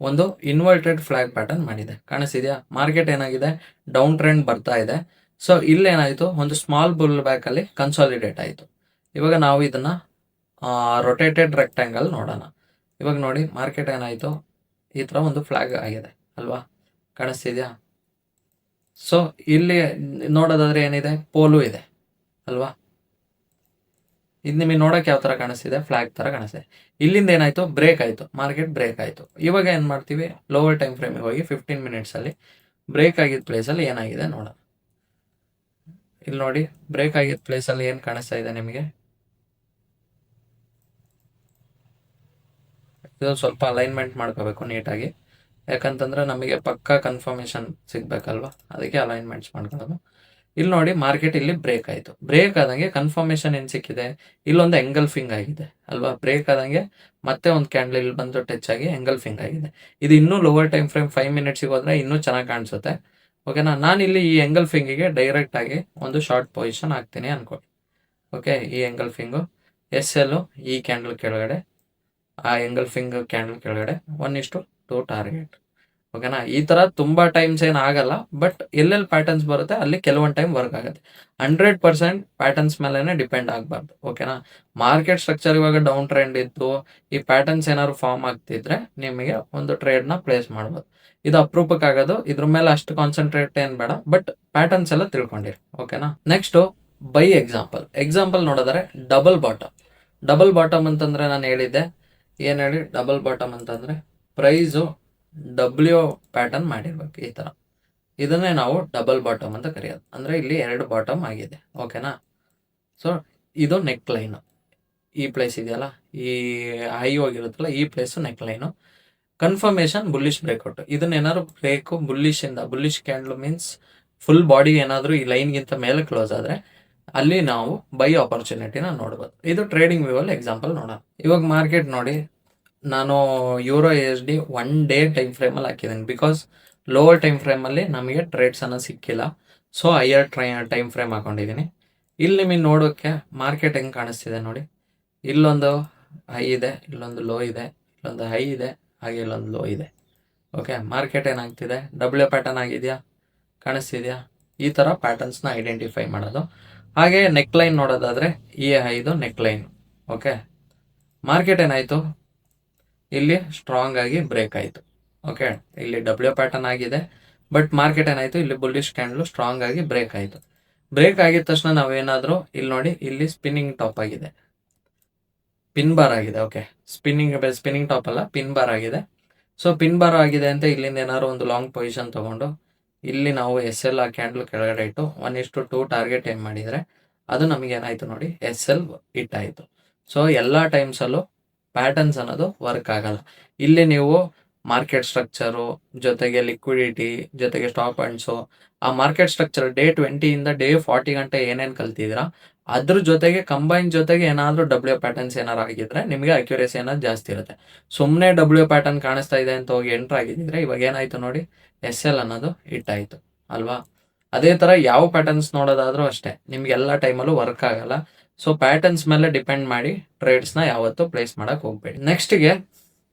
ಒಂದು ಇನ್ವರ್ಟೆಡ್ ಫ್ಲಾಗ್ ಪ್ಯಾಟರ್ನ್ ಮಾಡಿದೆ. ಕಾಣಿಸ್ತಿದೆಯಾ, ಮಾರ್ಕೆಟ್ ಏನಾಗಿದೆ ಡೌನ್ ಟ್ರೆಂಡ್ ಬರ್ತಾ ಇದೆ. ಸೊ ಇಲ್ಲೇನಾಯಿತು, ಒಂದು ಸ್ಮಾಲ್ ಬುಲ್ ಬ್ಯಾಕಲ್ಲಿ ಕನ್ಸಾಲಿಡೇಟ್ ಆಯಿತು. ಇವಾಗ ನಾವು ಇದನ್ನು ರೊಟೇಟೆಡ್ ರೆಕ್ಟ್ಯಾಂಗಲ್ ನೋಡೋಣ. ಇವಾಗ ನೋಡಿ ಮಾರ್ಕೆಟ್ ಏನಾಯಿತು, ಈ ಥರ ಒಂದು ಫ್ಲಾಗ್ ಆಗಿದೆ ಅಲ್ವಾ, ಕಾಣಿಸ್ತಿದೆಯಾ. ಸೊ ಇಲ್ಲಿ ನೋಡೋದಾದ್ರೆ ಏನಿದೆ, ಪೋಲು ಇದೆ ಅಲ್ವಾ. ಇದು ನಿಮಗೆ ನೋಡೋಕೆ ಯಾವ ಥರ ಕಾಣಿಸ್ತಿದೆ, ಫ್ಲಾಗ್ ಥರ ಕಾಣಿಸ್ತಿದೆ. ಇಲ್ಲಿಂದ ಏನಾಯಿತು, ಬ್ರೇಕ್ ಆಯಿತು, ಮಾರ್ಕೆಟ್ ಬ್ರೇಕ್ ಆಯಿತು. ಇವಾಗ ಏನು ಮಾಡ್ತೀವಿ, ಲೋವರ್ ಟೈಮ್ ಫ್ರೇಮಿಗೆ ಹೋಗಿ 15 minutesಲ್ಲಿ ಬ್ರೇಕ್ ಆಗಿದ್ದ ಪ್ಲೇಸಲ್ಲಿ ಏನಾಗಿದೆ ನೋಡೋಣ. ಇಲ್ಲಿ ನೋಡಿ ಬ್ರೇಕ್ ಆಗಿದ್ದ ಪ್ಲೇಸಲ್ಲಿ ಏನು ಕಾಣಿಸ್ತಾ ಇದೆ ನಿಮಗೆ, ಇದು ಸ್ವಲ್ಪ ಅಲೈನ್ಮೆಂಟ್ ಮಾಡ್ಕೋಬೇಕು ನೀಟಾಗಿ, ಯಾಕಂತಂದರೆ ನಮಗೆ ಪಕ್ಕಾ ಕನ್ಫರ್ಮೇಷನ್ ಸಿಗಬೇಕಲ್ವ, ಅದಕ್ಕೆ ಅಲೈನ್ಮೆಂಟ್ಸ್ ಮಾಡ್ಕೊಳ್ಳೋದು. ಇಲ್ಲಿ ನೋಡಿ ಮಾರ್ಕೆಟ್ ಇಲ್ಲಿ ಬ್ರೇಕ್ ಆಯಿತು, ಬ್ರೇಕ್ ಆದಂಗೆ ಕನ್ಫರ್ಮೇಷನ್ ಏನು ಸಿಕ್ಕಿದೆ, ಇಲ್ಲೊಂದು ಎಂಗಲ್ಫಿಂಗ್ ಆಗಿದೆ ಅಲ್ವಾ. ಬ್ರೇಕ್ ಆದಂಗೆ ಮತ್ತೆ ಒಂದು ಕ್ಯಾಂಡಲ್ ಇಲ್ಲಿ ಬಂದು ಟಚ್ ಆಗಿ ಎಂಗಲ್ಫಿಂಗ್ ಆಗಿದೆ. ಇದು ಇನ್ನೂ ಲೋವರ್ ಟೈಮ್ ಫ್ರೇಮ್ 5 minutesಗೆ ಹೋದರೆ ಇನ್ನೂ ಚೆನ್ನಾಗಿ ಕಾಣಿಸುತ್ತೆ. ಓಕೆನಾ. ನಾನಿಲ್ಲಿ ಈ ಎಂಗಲ್ಫಿಂಗಿಗೆ ಡೈರೆಕ್ಟಾಗಿ ಒಂದು ಶಾರ್ಟ್ ಪೊಸಿಷನ್ ಹಾಕ್ತೀನಿ ಅನ್ಕೊಳ್ಳಿ. ಓಕೆ, ಈ ಎಂಗಲ್ಫಿಂಗು SL ಈ ಕ್ಯಾಂಡಲ್ ಕೆಳಗಡೆ, ಆ ಎಂಗಲ್ಫಿಂಗ್ ಕ್ಯಾಂಡಲ್ ಕೆಳಗಡೆ 1:2 ಟಾರ್ಗೆಟ್. ಓಕೆನಾ. ಈ ಥರ ತುಂಬ ಟೈಮ್ಸ್ ಏನು ಆಗಲ್ಲ, ಬಟ್ ಎಲ್ಲೆಲ್ಲಿ ಪ್ಯಾಟರ್ನ್ಸ್ ಬರುತ್ತೆ ಅಲ್ಲಿ ಕೆಲವೊಂದು ಟೈಮ್ ವರ್ಕ್ ಆಗುತ್ತೆ. 100% ಪ್ಯಾಟರ್ನ್ಸ್ ಮೇಲೇ ಡಿಪೆಂಡ್ ಆಗಬಾರ್ದು. ಓಕೆನಾ. ಮಾರ್ಕೆಟ್ ಸ್ಟ್ರಕ್ಚರ್ ಇವಾಗ ಡೌನ್ ಟ್ರೆಂಡ್ ಇದ್ದು ಈ ಪ್ಯಾಟರ್ನ್ಸ್ ಏನಾದ್ರು ಫಾರ್ಮ್ ಆಗ್ತಿದ್ರೆ ನಿಮಗೆ ಒಂದು ಟ್ರೇಡ್ನ ಪ್ಲೇಸ್ ಮಾಡ್ಬೋದು. ಇದು ಅಪರೂಪಕ್ಕಾಗೋದು, ಇದ್ರ ಮೇಲೆ ಅಷ್ಟು ಕಾನ್ಸಂಟ್ರೇಟ್ ಏನು ಬೇಡ, ಬಟ್ ಪ್ಯಾಟರ್ನ್ಸ್ ಎಲ್ಲ ತಿಳ್ಕೊಂಡಿರಿ. ಓಕೆನಾ. ನೆಕ್ಸ್ಟು ಬೈ ಎಕ್ಸಾಂಪಲ್ ನೋಡಿದ್ರೆ ಡಬಲ್ ಬಾಟಮ್ ಅಂತಂದರೆ ನಾನು ಹೇಳಿದ್ದೆ, ಏನು ಹೇಳಿ, ಡಬಲ್ ಬಾಟಮ್ ಅಂತಂದರೆ ಪ್ರೈಸು W ಪ್ಯಾಟರ್ನ್ ಮಾಡಿರ್ಬೇಕು ಈ ಥರ. ಇದನ್ನೇ ನಾವು ಡಬಲ್ ಬಾಟಮ್ ಅಂತ ಕರೆಯೋದು. ಅಂದರೆ ಇಲ್ಲಿ 2 ಬಾಟಮ್ ಆಗಿದೆ. ಓಕೆನಾ. ಸೊ ಇದು ನೆಕ್ ಲೈನು, ಈ ಪ್ಲೇಸ್ ಇದೆಯಲ್ಲ, ಈ ಹೈ ಹೋಗಿರುತ್ತಲ್ಲ ಈ place neckline. Confirmation bullish breakout, ಇದನ್ನೇನಾದ್ರು break bullish candle means full body ಏನಾದರೂ ಈ ಲೈನ್ಗಿಂತ ಮೇಲೆ ಕ್ಲೋಸ್ ಆದರೆ ಅಲ್ಲಿ ನಾವು ಬೈ ಆಪರ್ಚುನಿಟಿನ ನೋಡ್ಬೋದು. ಇದು ಟ್ರೇಡಿಂಗ್ ವ್ಯೂವಲ್ಲಿ ಎಕ್ಸಾಂಪಲ್ ನೋಡೋಣ. ಇವಾಗ ಮಾರ್ಕೆಟ್ ನೋಡಿ, ನಾನು ಯೂರೋ USD 1 day ಟೈಮ್ ಫ್ರೇಮಲ್ಲಿ ಹಾಕಿದ್ದೀನಿ, ಬಿಕಾಸ್ ಲೋವರ್ ಟೈಮ್ ಫ್ರೇಮಲ್ಲಿ ನಮಗೆ ಟ್ರೇಡ್ಸ್ ಅನ್ನೋ ಸಿಕ್ಕಿಲ್ಲ. ಸೊ ಹೈಯರ್ ಟೈಮ್ ಫ್ರೇಮ್ ಹಾಕೊಂಡಿದ್ದೀನಿ. ಇಲ್ಲಿ ನಿಮಗೆ ನೋಡೋಕ್ಕೆ ಮಾರ್ಕೆಟ್ ಹೆಂಗೆ ಕಾಣಿಸ್ತಿದೆ ನೋಡಿ, ಇಲ್ಲೊಂದು ಹೈ ಇದೆ, ಇಲ್ಲೊಂದು ಲೋ ಇದೆ, ಇಲ್ಲೊಂದು ಹೈ ಇದೆ, ಹಾಗೆ ಇಲ್ಲೊಂದು ಲೋ ಇದೆ. ಓಕೆ, ಮಾರ್ಕೆಟ್ ಏನಾಗ್ತಿದೆ, W ಪ್ಯಾಟರ್ನ್ ಆಗಿದೆಯಾ, ಕಾಣಿಸ್ತಿದೆಯಾ. ಈ ಥರ ಪ್ಯಾಟರ್ನ್ಸ್ನ ಐಡೆಂಟಿಫೈ ಮಾಡೋದು. ಹಾಗೆ ನೆಕ್ ಲೈನ್ ನೋಡೋದಾದರೆ ಈ ಹೈದು ನೆಕ್ ಲೈನ್, ಓಕೆ, ಮಾರ್ಕೆಟ್ ಏನಾಯಿತು, ಇಲ್ಲಿ ಸ್ಟ್ರಾಂಗ್ ಆಗಿ ಬ್ರೇಕ್ ಆಯಿತು. ಓಕೆ, ಇಲ್ಲಿ ಡಬ್ಲ್ಯೂ ಪ್ಯಾಟರ್ನ್ ಆಗಿದೆ, ಬಟ್ ಮಾರ್ಕೆಟ್ ಏನಾಯಿತು, ಇಲ್ಲಿ ಬುಲ್ಲಿಶ್ ಕ್ಯಾಂಡಲ್ ಸ್ಟ್ರಾಂಗ್ ಆಗಿ ಬ್ರೇಕ್ ಆಯಿತು. ಬ್ರೇಕ್ ಆಗಿದ ತಕ್ಷಣ ನಾವೇನಾದರೂ ಇಲ್ಲಿ ನೋಡಿ, ಇಲ್ಲಿ ಸ್ಪಿನ್ನಿಂಗ್ ಟಾಪ್ ಆಗಿದೆ, ಪಿನ್ ಬಾರ್ ಆಗಿದೆ. ಓಕೆ, ಸ್ಪಿನ್ನಿಂಗ್ ಟಾಪ್ ಅಲ್ಲ, ಪಿನ್ ಬಾರ್ ಆಗಿದೆ. ಸೊ ಪಿನ್ ಬಾರ್ ಆಗಿದೆ ಅಂತ ಇಲ್ಲಿಂದ ಏನಾದ್ರು ಒಂದು ಲಾಂಗ್ ಪೊಸಿಷನ್ ತೊಗೊಂಡು ಇಲ್ಲಿ ನಾವು ಎಸ್ ಎಲ್ ಆ ಕ್ಯಾಂಡಲ್ ಕೆಳಗಡೆ ಇಟ್ಟು 1:2 ಟಾರ್ಗೆಟ್ ಏನು ಮಾಡಿದರೆ ಅದು ನಮಗೆ ಏನಾಯಿತು ನೋಡಿ, ಎಸ್ ಎಲ್ ಹಿಟ್ ಆಯಿತು. ಸೊ ಎಲ್ಲ ಟೈಮ್ಸಲ್ಲೂ ಪ್ಯಾಟರ್ನ್ಸ್ ಅನ್ನೋದು ವರ್ಕ್ ಆಗಲ್ಲ. ಇಲ್ಲಿ ನೀವು ಮಾರ್ಕೆಟ್ ಸ್ಟ್ರಕ್ಚರು ಜೊತೆಗೆ ಲಿಕ್ವಿಡಿಟಿ ಜೊತೆಗೆ ಸ್ಟಾಪ್ ಪಾಯಿಂಟ್ಸು, ಆ ಮಾರ್ಕೆಟ್ ಸ್ಟ್ರಕ್ಚರ್ ಡೇ 20ಇಂದ ಡೇ 40 ಗಂಟೆ ಏನೇನು ಕಲ್ತಿದ್ದೀರಾ ಅದ್ರ ಜೊತೆಗೆ ಕಂಬೈನ್ ಜೊತೆಗೆ ಏನಾದರೂ ಡಬ್ಲ್ಯೂ ಪ್ಯಾಟರ್ನ್ಸ್ ಏನಾರು ಆಗಿದ್ರೆ ನಿಮಗೆ ಅಕ್ಯುರೇಸಿ ಅನ್ನೋದು ಜಾಸ್ತಿ ಇರುತ್ತೆ. ಸುಮ್ಮನೆ ಡಬ್ಲ್ಯೂ ಪ್ಯಾಟರ್ನ್ ಕಾಣಿಸ್ತಾ ಇದೆ ಅಂತ ಹೋಗಿ ಎಂಟ್ರ್ ಆಗಿದ್ದರೆ ಇವಾಗ ಏನಾಯಿತು ನೋಡಿ, ಎಸ್ ಎಲ್ ಅನ್ನೋದು ಹಿಟ್ ಆಯಿತು ಅಲ್ವಾ. ಅದೇ ಥರ ಯಾವ ಪ್ಯಾಟರ್ನ್ಸ್ ನೋಡೋದಾದರೂ ಅಷ್ಟೇ, ನಿಮ್ಗೆ ಎಲ್ಲ ಟೈಮಲ್ಲೂ ವರ್ಕ್ ಆಗಲ್ಲ. ಸೊ ಪ್ಯಾಟರ್ನ್ಸ್ ಮೇಲೆ ಡಿಪೆಂಡ್ ಮಾಡಿ ಟ್ರೇಡ್ಸ್ನ ಯಾವತ್ತೂ ಪ್ಲೇಸ್ ಮಾಡೋಕೆ ಹೋಗಬೇಡಿ. ನೆಕ್ಸ್ಟಿಗೆ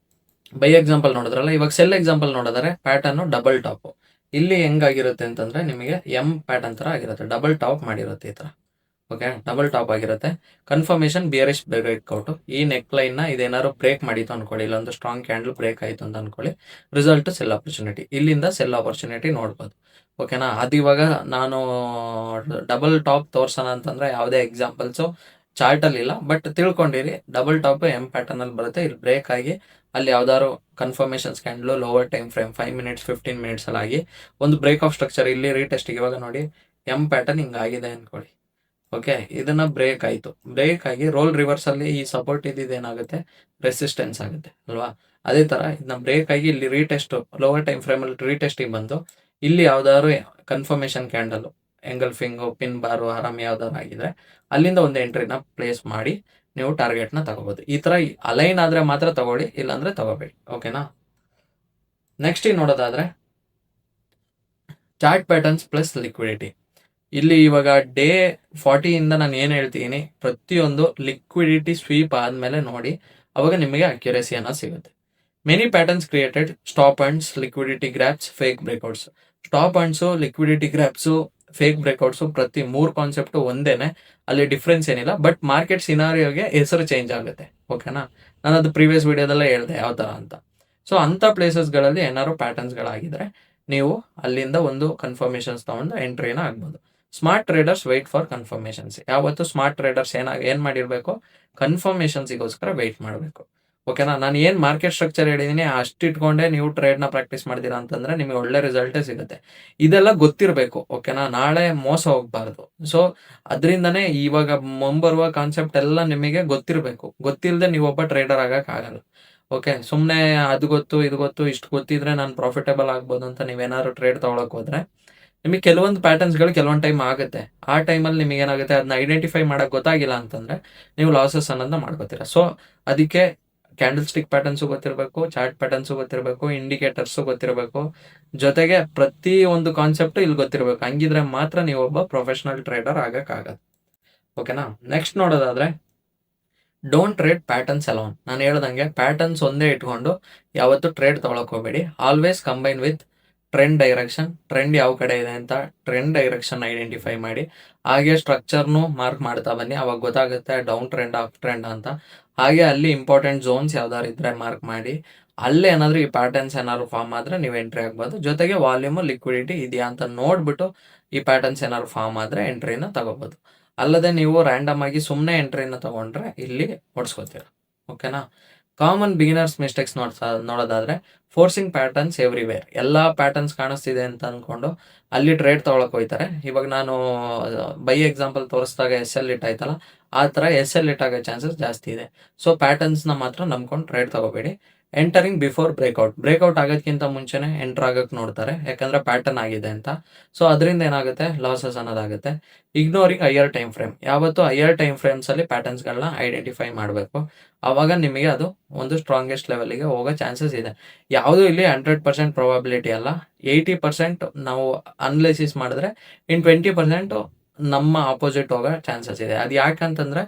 ಬೈ ಎಕ್ಸಾಂಪಲ್ ನೋಡಿದ್ರಲ್ಲ, ಇವಾಗ ಸೆಲ್ ಎಕ್ಸಾಂಪಲ್ ನೋಡಿದ್ರೆ ಪ್ಯಾಟರ್ನು ಡಬಲ್ ಟಾಪು. ಇಲ್ಲಿ ಹೆಂಗಾಗಿರುತ್ತೆ ಅಂತಂದರೆ ನಿಮಗೆ ಎಮ್ ಪ್ಯಾಟರ್ನ್ ಥರ ಆಗಿರುತ್ತೆ, ಡಬಲ್ ಟಾಪ್ ಮಾಡಿರುತ್ತೆ ಈ ಥರ. ಓಕೆ, ಡಬಲ್ ಟಾಪ್ ಆಗಿರುತ್ತೆ. ಕನ್ಫರ್ಮೇಷನ್ ಬಿಯರಿಶ್ ಬ್ರೇಕ್ಔಟು. ಈ ನೆಕ್ ಲೈನ್ನ ಇದೇನಾದ್ರು ಬ್ರೇಕ್ ಮಾಡಿತ್ತು ಅಂದ್ಕೊಳ್ಳಿ, ಇಲ್ಲೊಂದು ಸ್ಟ್ರಾಂಗ್ ಕ್ಯಾಂಡಲ್ ಬ್ರೇಕ್ ಆಯಿತು ಅಂತ ಅಂದ್ಕೊಳ್ಳಿ, ರಿಸಲ್ಟ್ ಸೆಲ್ ಆಪರ್ಚುನಿಟಿ. ಇಲ್ಲಿಂದ ಸೆಲ್ ಆಪರ್ಚುನಿಟಿ ನೋಡ್ಬೋದು. ಓಕೆನಾ, ಅದು ಇವಾಗ ನಾನು ಡಬಲ್ ಟಾಪ್ ತೋರ್ಸೋಣ ಅಂತಂದರೆ ಯಾವುದೇ ಎಕ್ಸಾಂಪಲ್ಸು ಚಾರ್ಟಲ್ಲಿ ಇಲ್ಲ, ಬಟ್ ತಿಳ್ಕೊಂಡಿರಿ ಡಬಲ್ ಟಾಪ್ ಎಮ್ ಪ್ಯಾಟರ್ನಲ್ಲಿ ಬರುತ್ತೆ. ಇಲ್ಲಿ ಬ್ರೇಕ್ ಆಗಿ ಅಲ್ಲಿ ಯಾವ್ದಾದ್ರು confirmations candle lower time frame 5 minutes 15 ಮಿನಿಟ್ಸಲ್ಲಿ ಆಗಿ ಒಂದು ಬ್ರೇಕ್ ಆಫ್ ಸ್ಟ್ರಕ್ಚರ್ ಇಲ್ಲಿ ರೀಟೆಸ್ಟಿಗೆ ಇವಾಗ ನೋಡಿ ಎಮ್ ಪ್ಯಾಟರ್ನ್ ಹಿಂಗಾಗಿದೆ ಅಂದ್ಕೊಳ್ಳಿ. ಓಕೆ, ಇದನ್ನ ಬ್ರೇಕ್ ಆಯಿತು, ಬ್ರೇಕ್ ಆಗಿ ರೋಲ್ ರಿವರ್ಸಲ್ಲಿ ಈ ಸಪೋರ್ಟ್ ಇದೇನಾಗುತ್ತೆ, ರೆಸಿಸ್ಟೆನ್ಸ್ ಆಗುತ್ತೆ ಅಲ್ವಾ. ಅದೇ ಥರ ಇದನ್ನ ಬ್ರೇಕ್ ಆಗಿ ಇಲ್ಲಿ ರೀಟೆಸ್ಟು ಲೋವರ್ ಟೈಮ್ ಫ್ರೇಮಲ್ಲಿ ರೀಟೆಸ್ಟಿಗೆ ಬಂದು ಇಲ್ಲಿ ಯಾವ್ದಾದ್ರು ಕನ್ಫರ್ಮೇಷನ್ ಕ್ಯಾಂಡಲು ಎಂಗಲ್ಫಿಂಗು ಪಿನ್ ಬಾರು ಆರಾಮ್ ಯಾವ್ದಾದ್ರು ಆಗಿದ್ರೆ ಅಲ್ಲಿಂದ ಒಂದು ಎಂಟ್ರಿನ ಪ್ಲೇಸ್ ಮಾಡಿ ನೀವು ಟಾರ್ಗೆಟ್ನ ತಗೋಬೋದು. ಈ ಥರ ಅಲೈನ್ ಆದರೆ ಮಾತ್ರ ತಗೊಳ್ಳಿ, ಇಲ್ಲಾಂದರೆ ತಗೋಬೇಡಿ. ಓಕೆನಾ, ನೆಕ್ಸ್ಟ್ ನೋಡೋದಾದರೆ ಚಾರ್ಟ್ ಪ್ಯಾಟರ್ನ್ಸ್ ಪ್ಲಸ್ ಲಿಕ್ವಿಡಿಟಿ. ಇಲ್ಲಿ ಇವಾಗ ಡೇ 40ಇಂದ ನಾನು ಏನು ಹೇಳ್ತೀನಿ, ಪ್ರತಿಯೊಂದು ಲಿಕ್ವಿಡಿಟಿ ಸ್ವೀಪ್ ಆದಮೇಲೆ ನೋಡಿ, ಅವಾಗ ನಿಮಗೆ ಅಕ್ಯುರೇಸಿ ಅನ್ನೋ ಸಿಗುತ್ತೆ. Many patterns created stop points, liquidity grabs, fake breakouts. Stop points, liquidity grabs, fake breakouts ಪ್ರತಿ 3 ಕಾನ್ಸೆಪ್ಟು ಒಂದೇನೆ, ಅಲ್ಲಿ ಡಿಫ್ರೆನ್ಸ್ ಏನಿಲ್ಲ. ಬಟ್ ಮಾರ್ಕೆಟ್ ಸಿನಾರಿಯೋಗೆ ಹೆಸರು ಚೇಂಜ್ ಆಗುತ್ತೆ. ಓಕೆನಾ, ನಾನು ಅದು ಪ್ರೀವಿಯಸ್ ವಿಡಿಯೋದಲ್ಲೇ ಹೇಳಿದೆ ಯಾವ ಥರ ಅಂತ. ಸೊ ಅಂಥ ಪ್ಲೇಸಸ್ಗಳಲ್ಲಿ ಏನಾದ್ರು ಪ್ಯಾಟರ್ನ್ಸ್ಗಳಾಗಿದ್ರೆ ನೀವು ಅಲ್ಲಿಂದ ಒಂದು ಕನ್ಫರ್ಮೇಷನ್ಸ್ ತೊಗೊಂಡು ಎಂಟ್ರಿನ ಆಗ್ಬೋದು. Smart traders wait for confirmations. ಯಾವತ್ತು ಸ್ಮಾರ್ಟ್ ಟ್ರೇಡರ್ಸ್ ಏನು ಮಾಡಿರಬೇಕು, ಕನ್ಫರ್ಮೇಷನ್ಸಿಗೋಸ್ಕರ ವೆಯ್ಟ್ ಮಾಡಬೇಕು. ಓಕೆನಾ, ನಾನು ಏನು ಮಾರ್ಕೆಟ್ ಸ್ಟ್ರಕ್ಚರ್ ಹೇಳಿದ್ದೀನಿ ಅಷ್ಟು ಇಟ್ಕೊಂಡೆ ನೀವು ಟ್ರೇಡ್ನ ಪ್ರಾಕ್ಟೀಸ್ ಮಾಡ್ತೀರಾ ಅಂತಂದರೆ ನಿಮಗೆ ಒಳ್ಳೆ ರಿಸಲ್ಟೇ ಸಿಗುತ್ತೆ. ಇದೆಲ್ಲ ಗೊತ್ತಿರಬೇಕು. ಓಕೆನಾ, ನಾಳೆ ಮೋಸ ಹೋಗಬಾರ್ದು. ಸೊ ಅದರಿಂದನೇ ಇವಾಗ ಮುಂಬರುವ ಕಾನ್ಸೆಪ್ಟ್ ಎಲ್ಲ ನಿಮಗೆ ಗೊತ್ತಿರಬೇಕು. ಗೊತ್ತಿಲ್ಲದೆ ನೀವೊಬ್ಬ ಟ್ರೇಡರ್ ಆಗೋಕ್ಕಾಗಲ್ಲ. ಓಕೆ, ಸುಮ್ಮನೆ ಅದು ಗೊತ್ತು ಇದು ಗೊತ್ತು ಇಷ್ಟು ಗೊತ್ತಿದ್ರೆ ನಾನು ಪ್ರಾಫಿಟೇಬಲ್ ಆಗ್ಬೋದು ಅಂತ ನೀವೇನಾದ್ರು ಟ್ರೇಡ್ ತೊಗೊಳಕ್ಕೆ ಹೋದರೆ ನಿಮಗೆ ಕೆಲವೊಂದು ಪ್ಯಾಟರ್ನ್ಸ್ಗಳು ಕೆಲವೊಂದು ಟೈಮ್ ಆಗುತ್ತೆ. ಆ ಟೈಮಲ್ಲಿ ನಿಮಗೆ ಏನಾಗುತ್ತೆ, ಅದನ್ನ ಐಡೆಂಟಿಫೈ ಮಾಡೋಕ್ಕೆ ಗೊತ್ತಾಗಿಲ್ಲ ಅಂತಂದರೆ ನೀವು ಲಾಸಸ್ ಅನ್ನೋದನ್ನ ಮಾಡ್ಕೋತೀರಾ. ಸೊ ಅದಕ್ಕೆ ಕ್ಯಾಂಡಲ್ ಸ್ಟಿಕ್ ಪ್ಯಾಟರ್ನ್ಸು ಗೊತ್ತಿರಬೇಕು, ಚಾರ್ಟ್ ಪ್ಯಾಟರ್ನ್ಸು ಗೊತ್ತಿರಬೇಕು, ಇಂಡಿಕೇಟರ್ಸು ಗೊತ್ತಿರಬೇಕು, ಜೊತೆಗೆ ಪ್ರತಿ ಒಂದು ಕಾನ್ಸೆಪ್ಟು ಇಲ್ಲಿ ಗೊತ್ತಿರಬೇಕು. ಹಂಗಿದ್ರೆ ಮಾತ್ರ ನೀವೊಬ್ಬ ಪ್ರೊಫೆಷ್ನಲ್ ಟ್ರೇಡರ್ ಆಗೋಕ್ಕಾಗತ್ತೆ. ಓಕೆನಾ, ನೆಕ್ಸ್ಟ್ ನೋಡೋದಾದರೆ ಡೋಂಟ್ ಟ್ರೇಡ್ ಪ್ಯಾಟರ್ನ್ಸ್ ಅಲೋನ್. ನಾನು ಹೇಳ್ದಂಗೆ ಪ್ಯಾಟರ್ನ್ಸ್ ಒಂದೇ ಇಟ್ಕೊಂಡು ಯಾವತ್ತು ಟ್ರೇಡ್ ತೊಗೊಳಕ್ಕೆ ಹೋಗಬೇಡಿ. Always combine with trend direction. Trend ಯಾವ ಕಡೆ ಇದೆ ಅಂತ ಟ್ರೆಂಡ್ ಡೈರೆಕ್ಷನ್ ಐಡೆಂಟಿಫೈ ಮಾಡಿ, ಹಾಗೆ ಸ್ಟ್ರಕ್ಚರ್ನು ಮಾರ್ಕ್ ಮಾಡ್ತಾ ಬನ್ನಿ. ಅವಾಗ ಗೊತ್ತಾಗುತ್ತೆ ಡೌನ್ ಟ್ರೆಂಡ್ ಅಪ್ ಟ್ರೆಂಡ್ ಅಂತ. ಹಾಗೆ ಅಲ್ಲಿ ಇಂಪಾರ್ಟೆಂಟ್ ಝೋನ್ಸ್ ಯಾವ್ದಾದ್ರು ಇದ್ದರೆ ಮಾರ್ಕ್ ಮಾಡಿ, ಅಲ್ಲೇ ಏನಾದರೂ ಈ ಪ್ಯಾಟರ್ನ್ಸ್ ಏನಾದ್ರು ಫಾರ್ಮ್ ಆದರೆ ನೀವು ಎಂಟ್ರಿ ಆಗ್ಬೋದು. ಜೊತೆಗೆ ವಾಲ್ಯೂಮು ಲಿಕ್ವಿಡಿಟಿ ಇದೆಯಾ ಅಂತ ನೋಡಿಬಿಟ್ಟು ಈ ಪ್ಯಾಟರ್ನ್ಸ್ ಏನಾದ್ರು ಫಾರ್ಮ್ ಆದರೆ ಎಂಟ್ರಿನ ತಗೋಬೋದು. ಅಲ್ಲದೆ ನೀವು ರ್ಯಾಂಡಮ್ ಆಗಿ ಸುಮ್ಮನೆ ಎಂಟ್ರಿನ ತೊಗೊಂಡ್ರೆ ಇಲ್ಲಿ ಓಡಿಸ್ಕೋತೀರ. ಓಕೆನಾ, ಕಾಮನ್ ಬಿಗಿನರ್ಸ್ ಮಿಸ್ಟೇಕ್ಸ್ ನೋಡೋದಾದರೆ ಫೋರ್ಸಿಂಗ್ ಪ್ಯಾಟರ್ನ್ಸ್ ಎವ್ರಿವೇರ್. ಎಲ್ಲ ಪ್ಯಾಟರ್ನ್ಸ್ ಕಾಣಿಸ್ತಿದೆ ಅಂತ ಅಂದ್ಕೊಂಡು ಅಲ್ಲಿ ಟ್ರೇಡ್ ತೊಗೊಳಕ್ಕೆ ಹೋಗ್ತಾರೆ. ಇವಾಗ ನಾನು ಬೈ ಎಕ್ಸಾಂಪಲ್ ತೋರಿಸಿದಾಗ ಎಸ್ ಎಲ್ ಹಿಟ್ ಆಯ್ತಲ್ಲ, ಆ ಥರ ಎಸ್ ಎಲ್ ಹಿಟ್ ಆಗೋ ಚಾನ್ಸಸ್ ಜಾಸ್ತಿ ಇದೆ. ಸೊ ಪ್ಯಾಟರ್ನ್ಸ್ನ ಮಾತ್ರ ನಂಬ್ಕೊಂಡು ಟ್ರೇಡ್ ತೊಗೋಬೇಡಿ. ಎಂಟರಿಂಗ್ ಬಿಫೋರ್ ಬ್ರೇಕ್ಔಟ್ ಆಗೋದಕ್ಕಿಂತ ಮುಂಚೆನೇ ಎಂಟರ್ ಆಗೋಕ್ಕೆ ನೋಡ್ತಾರೆ, ಯಾಕಂದರೆ ಪ್ಯಾಟರ್ನ್ ಆಗಿದೆ ಅಂತ. ಸೊ ಅದರಿಂದ ಏನಾಗುತ್ತೆ, ಲಾಸಸ್ ಅನ್ನೋದಾಗುತ್ತೆ. Ignoring higher time frame. ಯಾವತ್ತು ಹೈಯರ್ ಟೈಮ್ ಫ್ರೇಮ್ಸಲ್ಲಿ ಪ್ಯಾಟರ್ನ್ಸ್ಗಳನ್ನ ಐಡೆಂಟಿಫೈ ಮಾಡಬೇಕು. ಆವಾಗ ನಿಮಗೆ ಅದು ಒಂದು ಸ್ಟ್ರಾಂಗೆಸ್ಟ್ ಲೆವೆಲಿಗೆ ಹೋಗೋ ಚಾನ್ಸಸ್ ಇದೆ. ಯಾವುದೂ ಇಲ್ಲಿ 100% ಪ್ರೊಬಬಿಲಿಟಿ ಅಲ್ಲ. 80% ನಾವು ಅನಲೈಸಿಸ್ ಮಾಡಿದ್ರೆ 20% ನಮ್ಮ ಆಪೋಸಿಟ್ ಹೋಗೋ ಚಾನ್ಸಸ್ ಇದೆ. ಅದು ಯಾಕಂತಂದರೆ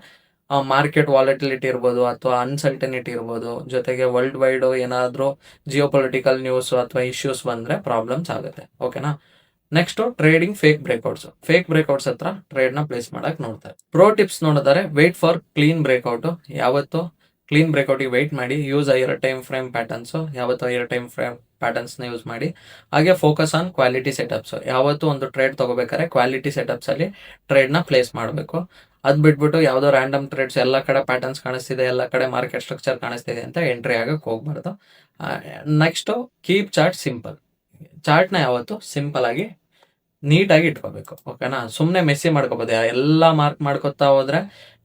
ಮಾರ್ಕೆಟ್ ವಾಲಟಿಲಿಟಿ ಇರ್ಬೋದು, ಅಥವಾ ಅನ್ಸರ್ಟನಿಟಿ ಇರ್ಬೋದು, ಜೊತೆಗೆ ವರ್ಲ್ಡ್ ವೈಡು ಏನಾದರೂ ಜಿಯೋಪೊಲಿಟಿಕಲ್ ನ್ಯೂಸು ಅಥವಾ ಇಶ್ಯೂಸ್ ಬಂದರೆ ಪ್ರಾಬ್ಲಮ್ಸ್ ಆಗುತ್ತೆ. ಓಕೆನಾ, ನೆಕ್ಸ್ಟ್ ಟ್ರೇಡಿಂಗ್ ಫೇಕ್ ಬ್ರೇಕ್ಔಟ್ಸ್ ಹತ್ರ ಟ್ರೇಡ್ ನ ಪ್ಲೇಸ್ ಮಾಡಕ್ ನೋಡ್ತಾರೆ. ಪ್ರೋ ಟಿಪ್ಸ್ ನೋಡಿದರೆ ವೇಟ್ ಫಾರ್ ಕ್ಲೀನ್ ಬ್ರೇಕ್ಔಟ್. ಯಾವತ್ತು ಕ್ಲೀನ್ ಬ್ರೇಕ್ಔಟ್ ವೇಟ್ ಮಾಡಿ. Use higher time frame patterns. ಯಾವತ್ತು ಹೈಯರ್ ಟೈಮ್ ಫ್ರೇಮ್ ಪ್ಯಾಟರ್ನ್ಸ್ ನ ಯೂಸ್ ಮಾಡಿ. ಹಾಗೆ ಫೋಕಸ್ ಆನ್ ಕ್ವಾಲಿಟಿ ಸೆಟಪ್ಸ್. ಯಾವತ್ತು ಒಂದು ಟ್ರೇಡ್ ತಗೋಬೇಕಾದ್ರೆ ಕ್ವಾಲಿಟಿ ಸೆಟಪ್ಸ್ ಅಲ್ಲಿ ಟ್ರೇಡ್ ನ ಪ್ಲೇಸ್ ಮಾಡಬೇಕು. ಅದ್ ಬಿಟ್ಬಿಟ್ಟು ಯಾವ್ದೋ ರ್ಯಾಂಡಮ್ ಟ್ರೇಡ್ಸ್ ಎಲ್ಲ ಕಡೆ ಪ್ಯಾಟರ್ನ್ಸ್ ಕಾಣಿಸ್ತಿದೆ, ಎಲ್ಲ ಕಡೆ ಮಾರ್ಕೆಟ್ ಸ್ಟ್ರಕ್ಚರ್ ಕಾಣಿಸ್ತಿದೆ ಅಂತ ಎಂಟ್ರಿ ಆಗಕ್ಕೆ ಹೋಗ್ಬಾರ್ದು. Next keep chart simple. ಚಾರ್ಟ್ನ ಯಾವತ್ತು ಸಿಂಪಲ್ ಆಗಿ ನೀಟಾಗಿ ಇಟ್ಕೋಬೇಕು. ಓಕೆನಾ, ಸುಮ್ಮನೆ ಮೆಸ್ಸಿ ಮಾಡ್ಕೋಬೋದು. ಎಲ್ಲ ಮಾರ್ಕ್ ಮಾಡ್ಕೊತಾ ಹೋದ್ರೆ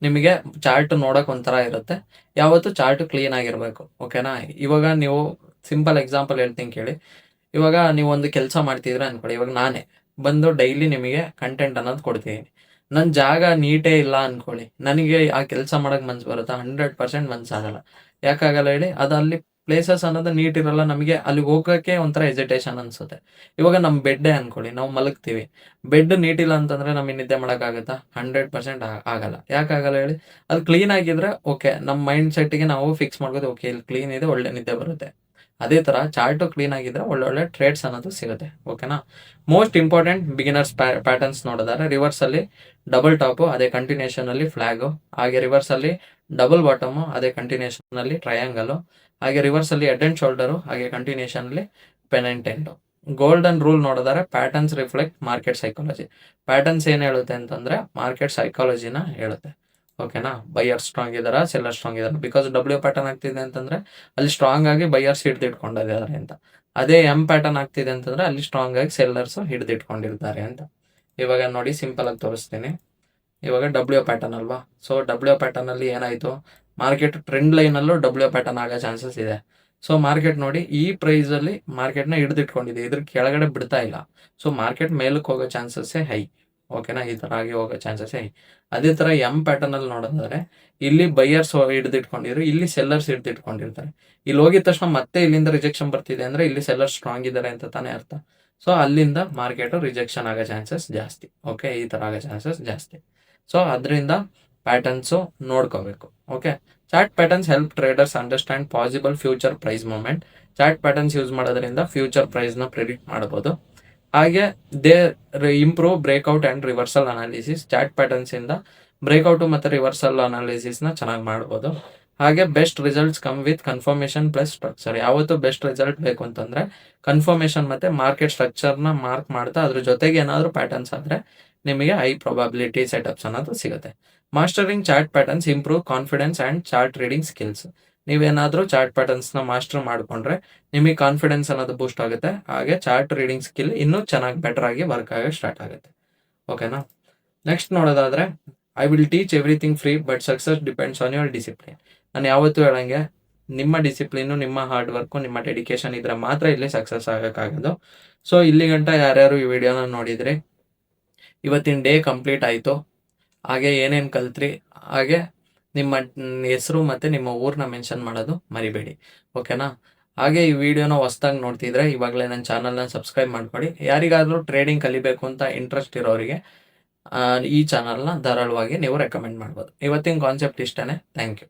ನಿಮಗೆ ಚಾರ್ಟ್ ನೋಡಕ್ ಒಂಥರ ಇರುತ್ತೆ. ಯಾವತ್ತು ಚಾರ್ಟ್ ಕ್ಲೀನ್ ಆಗಿರ್ಬೇಕು. ಓಕೆನಾ, ಇವಾಗ ನೀವು ಸಿಂಪಲ್ ಎಕ್ಸಾಂಪಲ್ ಹೇಳ್ತೀನಿ ಕೇಳಿ. ಇವಾಗ ನೀವು ಒಂದು ಕೆಲಸ ಮಾಡ್ತಿದ್ರೆ ಅನ್ಕೊಳ್ಳಿ. ಇವಾಗ ನಾನೇ ಬಂದು ಡೈಲಿ ನಿಮಗೆ ಕಂಟೆಂಟ್ ಅನ್ನೋದು ಕೊಡ್ತೀನಿ. ನನ್ನ ಜಾಗ ನೀಟೇ ಇಲ್ಲ ಅನ್ಕೊಳ್ಳಿ, ನನಗೆ ಆ ಕೆಲಸ ಮಾಡಕ್ ಮನ್ಸು ಬರುತ್ತಾ? 100% ಮನ್ಸಾಗಲ್ಲ. ಯಾಕಾಗಲ್ಲ ಹೇಳಿ? ಅದು ಅಲ್ಲಿ ಪ್ಲೇಸಸ್ ಅನ್ನೋದು ನೀಟ್ ಇರಲ್ಲ. ನಮಗೆ ಅಲ್ಲಿಗೆ ಹೋಗೋಕ್ಕೆ ಒಂಥರ ಎಜಿಟೇಷನ್ ಅನ್ಸುತ್ತೆ. ಇವಾಗ ನಮ್ಮ ಬೆಡ್ಡೇ ಅನ್ಕೊಳ್ಳಿ, ನಾವು ಮಲಗ್ತೀವಿ, ಬೆಡ್ ನೀಟ್ ಇಲ್ಲ ಅಂತಂದ್ರೆ ನಮಗೆ ನಿದ್ದೆ ಮಾಡೋಕ್ಕಾಗುತ್ತಾ? 100% ಆಗಲ್ಲ. ಯಾಕಾಗಲ್ಲ ಹೇಳಿ? ಅದು ಕ್ಲೀನ್ ಆಗಿದ್ರೆ ಓಕೆ, ನಮ್ಮ ಮೈಂಡ್ ಸೆಟ್ಗೆ ನಾವು ಫಿಕ್ಸ್ ಮಾಡ್ಬೋದು. ಓಕೆ, ಇಲ್ಲಿ ಕ್ಲೀನ್ ಇದೆ, ಒಳ್ಳೆ ನಿದ್ದೆ ಬರುತ್ತೆ. ಅದೇ ತರ ಚಾರ್ಟು ಕ್ಲೀನ್ ಆಗಿದ್ರೆ ಒಳ್ಳೊಳ್ಳೆ ಟ್ರೇಡ್ಸ್ ಅನ್ನೋದು ಸಿಗುತ್ತೆ. ಓಕೆನಾ. ಮೋಸ್ಟ್ ಇಂಪಾರ್ಟೆಂಟ್ ಬಿಗಿನರ್ಸ್ ಪ್ಯಾಟರ್ನ್ಸ್ ನೋಡಿದ್ರೆ ರಿವರ್ಸ್ ಅಲ್ಲಿ ಡಬಲ್ ಟಾಪು, ಅದೇ ಕಂಟಿನ್ಯೂಷನ್ ಅಲ್ಲಿ ಫ್ಲಾಗು. ಹಾಗೆ ರಿವರ್ಸ್ ಅಲ್ಲಿ ಡಬಲ್ ಬಾಟಮು, ಅದೇ ಕಂಟಿನ್ಯೂಷನ್ ಅಲ್ಲಿ ಟ್ರಯಾಂಗಲ್. ಹಾಗೆ ರಿವರ್ಸ್ ಅಲ್ಲಿ ಹೆಡ್ ಅಂಡ್ ಶೋಲ್ಡರು, ಹಾಗೆ ಕಂಟಿನ್ಯೂಷನ್ ಅಲ್ಲಿ ಪೆನೆಂಟೆಂಟು. ಗೋಲ್ಡನ್ ರೂಲ್ ನೋಡಿದ್ರೆ patterns reflect market psychology. Patterns ಏನ್ ಹೇಳುತ್ತೆ ಅಂತಂದ್ರೆ ಮಾರ್ಕೆಟ್ ಸೈಕಾಲಜಿನ ಹೇಳುತ್ತೆ. ಓಕೆನಾ, ಬೈಯರ್ ಸ್ಟ್ರಾಂಗ್ ಇದಾರ, ಸೆಲ್ಲರ್ ಸ್ಟ್ರಾಂಗ್ ಇದಾರ. ಬಿಕಾಸ್ ಡಬ್ಲ್ಯೂ ಪ್ಯಾಟರ್ನ್ ಆಗ್ತಿದೆ ಅಂತಂದ್ರೆ ಅಲ್ಲಿ ಸ್ಟ್ರಾಂಗ್ ಆಗಿ ಬೈಯರ್ಸ್ ಹಿಡಿದಿಟ್ಕೊಂಡಿದ್ದಾರೆ ಅಂತ. ಅದೇ ಎಂ ಪ್ಯಾಟರ್ನ್ ಆಗ್ತಿದೆ ಅಂತಂದ್ರೆ ಅಲ್ಲಿ ಸ್ಟ್ರಾಂಗ್ ಆಗಿ ಸೆಲ್ಲರ್ಸ್ ಹಿಡಿದಿಟ್ಕೊಂಡಿರ್ತಾರೆ ಅಂತ. ಇವಾಗ ನೋಡಿ ಸಿಂಪಲ್ ಆಗಿ ತೋರಿಸ್ತೀನಿ. ಇವಾಗ ಡಬ್ಲ್ಯೂ ಪ್ಯಾಟರ್ನ್ ಅಲ್ವಾ? ಸೊ ಡಬ್ಲ್ಯೂ ಪ್ಯಾಟರ್ನ್ ಅಲ್ಲಿ ಏನಾಯ್ತು, ಮಾರ್ಕೆಟ್ ಟ್ರೆಂಡ್ ಲೈನ್ ಅಲ್ಲೂ ಡಬ್ಲ್ಯೂ ಪ್ಯಾಟರ್ನ್ ಆಗೋ ಚಾನ್ಸಸ್ ಇದೆ. ಸೊ ಮಾರ್ಕೆಟ್ ನೋಡಿ ಈ ಪ್ರೈಸ್ ಅಲ್ಲಿ ಮಾರ್ಕೆಟ್ ನ ಹಿಡಿದಿಟ್ಕೊಂಡಿದೆ, ಇದ್ರ ಕೆಳಗಡೆ ಬಿಡ್ತಾ ಇಲ್ಲ. ಸೊ ಮಾರ್ಕೆಟ್ ಮೇಲಕ್ಕೆ ಹೋಗೋ ಚಾನ್ಸಸ್ ಹೈ. ಓಕೆನಾ, ಈ ತರ ಆಗಿ ಹೋಗೋ ಚಾನ್ಸಸ್ ಹೈ. ಅದೇ ತರ ಎಂ ಪ್ಯಾಟರ್ನ್ ಅಲ್ಲಿ ನೋಡಿದ್ರೆ ಇಲ್ಲಿ ಬೈಯರ್ಸ್ ಹಿಡಿದಿಟ್ಕೊಂಡಿದ್ರು, ಇಲ್ಲಿ ಸೆಲ್ಲರ್ಸ್ ಹಿಡಿದಿಟ್ಕೊಂಡಿರ್ತಾರೆ. ಇಲ್ಲಿ ಹೋಗಿದ ತಕ್ಷಣ ಮತ್ತೆ ಇಲ್ಲಿಂದ ರಿಜೆಕ್ಷನ್ ಬರ್ತಿದೆ ಅಂದ್ರೆ ಇಲ್ಲಿ ಸೆಲ್ಲರ್ ಸ್ಟ್ರಾಂಗ್ ಇದ್ದಾರೆ ಅಂತ ತಾನೇ ಅರ್ಥ. ಸೊ ಅಲ್ಲಿಂದ ಮಾರ್ಕೆಟ್ ರಿಜೆಕ್ಷನ್ ಆಗೋ ಚಾನ್ಸಸ್ ಜಾಸ್ತಿ. ಓಕೆ, ಈ ತರ ಆಗೋ ಚಾನ್ಸಸ್ ಜಾಸ್ತಿ. ಸೊ ಅದರಿಂದ ಪ್ಯಾಟರ್ನ್ಸು ನೋಡ್ಕೋಬೇಕು. Okay, chart patterns help traders understand possible future price movement. Chart patterns use ಮಾಡೋದ್ರಿಂದ ಫ್ಯೂಚರ್ ಪ್ರೈಸ್ ನ ಪ್ರಿಡಿಕ್ಟ್ ಮಾಡಬಹುದು. ಹಾಗೆ they improve breakout and reversal analysis. Chart patterns ಇಂದ ಬ್ರೇಕ್ಔಟ್ ಮತ್ತೆ ರಿವರ್ಸಲ್ ಅನಾಲಿಸಿಸ್ ನ ಚೆನ್ನಾಗಿ ಮಾಡಬಹುದು. ಹಾಗೆ best results come with confirmation plus structure. ಯಾವತ್ತು ಬೆಸ್ಟ್ ರಿಸಲ್ಟ್ ಬೇಕು ಅಂತಂದ್ರೆ ಕನ್ಫರ್ಮೇಶನ್ ಮತ್ತೆ ಮಾರ್ಕೆಟ್ ಸ್ಟ್ರಕ್ಚರ್ ನ ಮಾರ್ಕ್ ಮಾಡ್ತಾ ಅದ್ರ ಜೊತೆಗೆ ಏನಾದ್ರು ಪ್ಯಾಟರ್ನ್ಸ್ ಆದ್ರೆ ನಿಮಗೆ ಹೈ ಪ್ರಾಬಬಿಲಿಟಿ ಸೆಟಪ್ಸ್ ಅನ್ನೋದು ಸಿಗುತ್ತೆ. Mastering chart patterns improve confidence and chart reading skills. ನೀವೇನಾದ್ರೂ ಚಾರ್ಟ್ ಪ್ಯಾಟರ್ನ್ಸ್ ನ ಮಾಸ್ಟರ್ ಮಾಡ್ಕೊಂಡ್ರೆ ನಿಮಗೆ ಕಾನ್ಫಿಡೆನ್ಸ್ ಅನ್ನೋದು ಬೂಸ್ಟ್ ಆಗುತ್ತೆ. ಹಾಗೆ ಚಾರ್ಟ್ ರೀಡಿಂಗ್ ಸ್ಕಿಲ್ ಇನ್ನೂ ಚೆನ್ನಾಗಿ ಬೆಟರ್ ಆಗಿ ವರ್ಕ್ ಆಗಕ್ಕೆ ಸ್ಟಾರ್ಟ್ ಆಗುತ್ತೆ. ಓಕೆನಾ. ನೆಕ್ಸ್ಟ್ ನೋಡೋದಾದ್ರೆ I will teach everything free but success depends on your discipline. ನಾನು ಯಾವತ್ತೂ ಹೇಳಂಗೆ ನಿಮ್ಮ ಡಿಸಿಪ್ಲಿನು, ನಿಮ್ಮ ಹಾರ್ಡ್ ವರ್ಕು, ನಿಮ್ಮ ಡೆಡಿಕೇಶನ್ ಇದ್ರೆ ಮಾತ್ರ ಇಲ್ಲಿ ಸಕ್ಸಸ್ ಆಗಕ್ಕಾಗೋದು. ಸೊ ಇಲ್ಲಿ ಗಂಟ ಯಾರ್ಯಾರು ಈ ವಿಡಿಯೋನ ನೋಡಿದ್ರಿ, ಇವತ್ತಿನ ಡೇ ಕಂಪ್ಲೀಟ್ ಆಯಿತು. ಹಾಗೆ ಏನೇನು ಕಲ್ತ್ರಿ, ಹಾಗೆ ನಿಮ್ಮ ಹೆಸರು ಮತ್ತು ನಿಮ್ಮ ಊರನ್ನ ಮೆನ್ಷನ್ ಮಾಡೋದು ಮರಿಬೇಡಿ. ಓಕೆನಾ. ಹಾಗೆ ಈ ವಿಡಿಯೋನ ಹೊಸ್ದಾಗಿ ನೋಡ್ತಿದ್ರೆ ಇವಾಗಲೇ ನನ್ನ ಚಾನಲ್ನ ಸಬ್ಸ್ಕ್ರೈಬ್ ಮಾಡ್ಕೊಳ್ಳಿ. ಯಾರಿಗಾದರೂ ಟ್ರೇಡಿಂಗ್ ಕಲಿಬೇಕು ಅಂತ ಇಂಟ್ರೆಸ್ಟ್ ಇರೋರಿಗೆ ಈ ಚಾನಲ್ನ ಧಾರಾಳವಾಗಿ ನೀವು ರೆಕಮೆಂಡ್ ಮಾಡ್ಬೋದು. ಇವತ್ತಿನ ಕಾನ್ಸೆಪ್ಟ್ ಇಷ್ಟೇ. Thank you.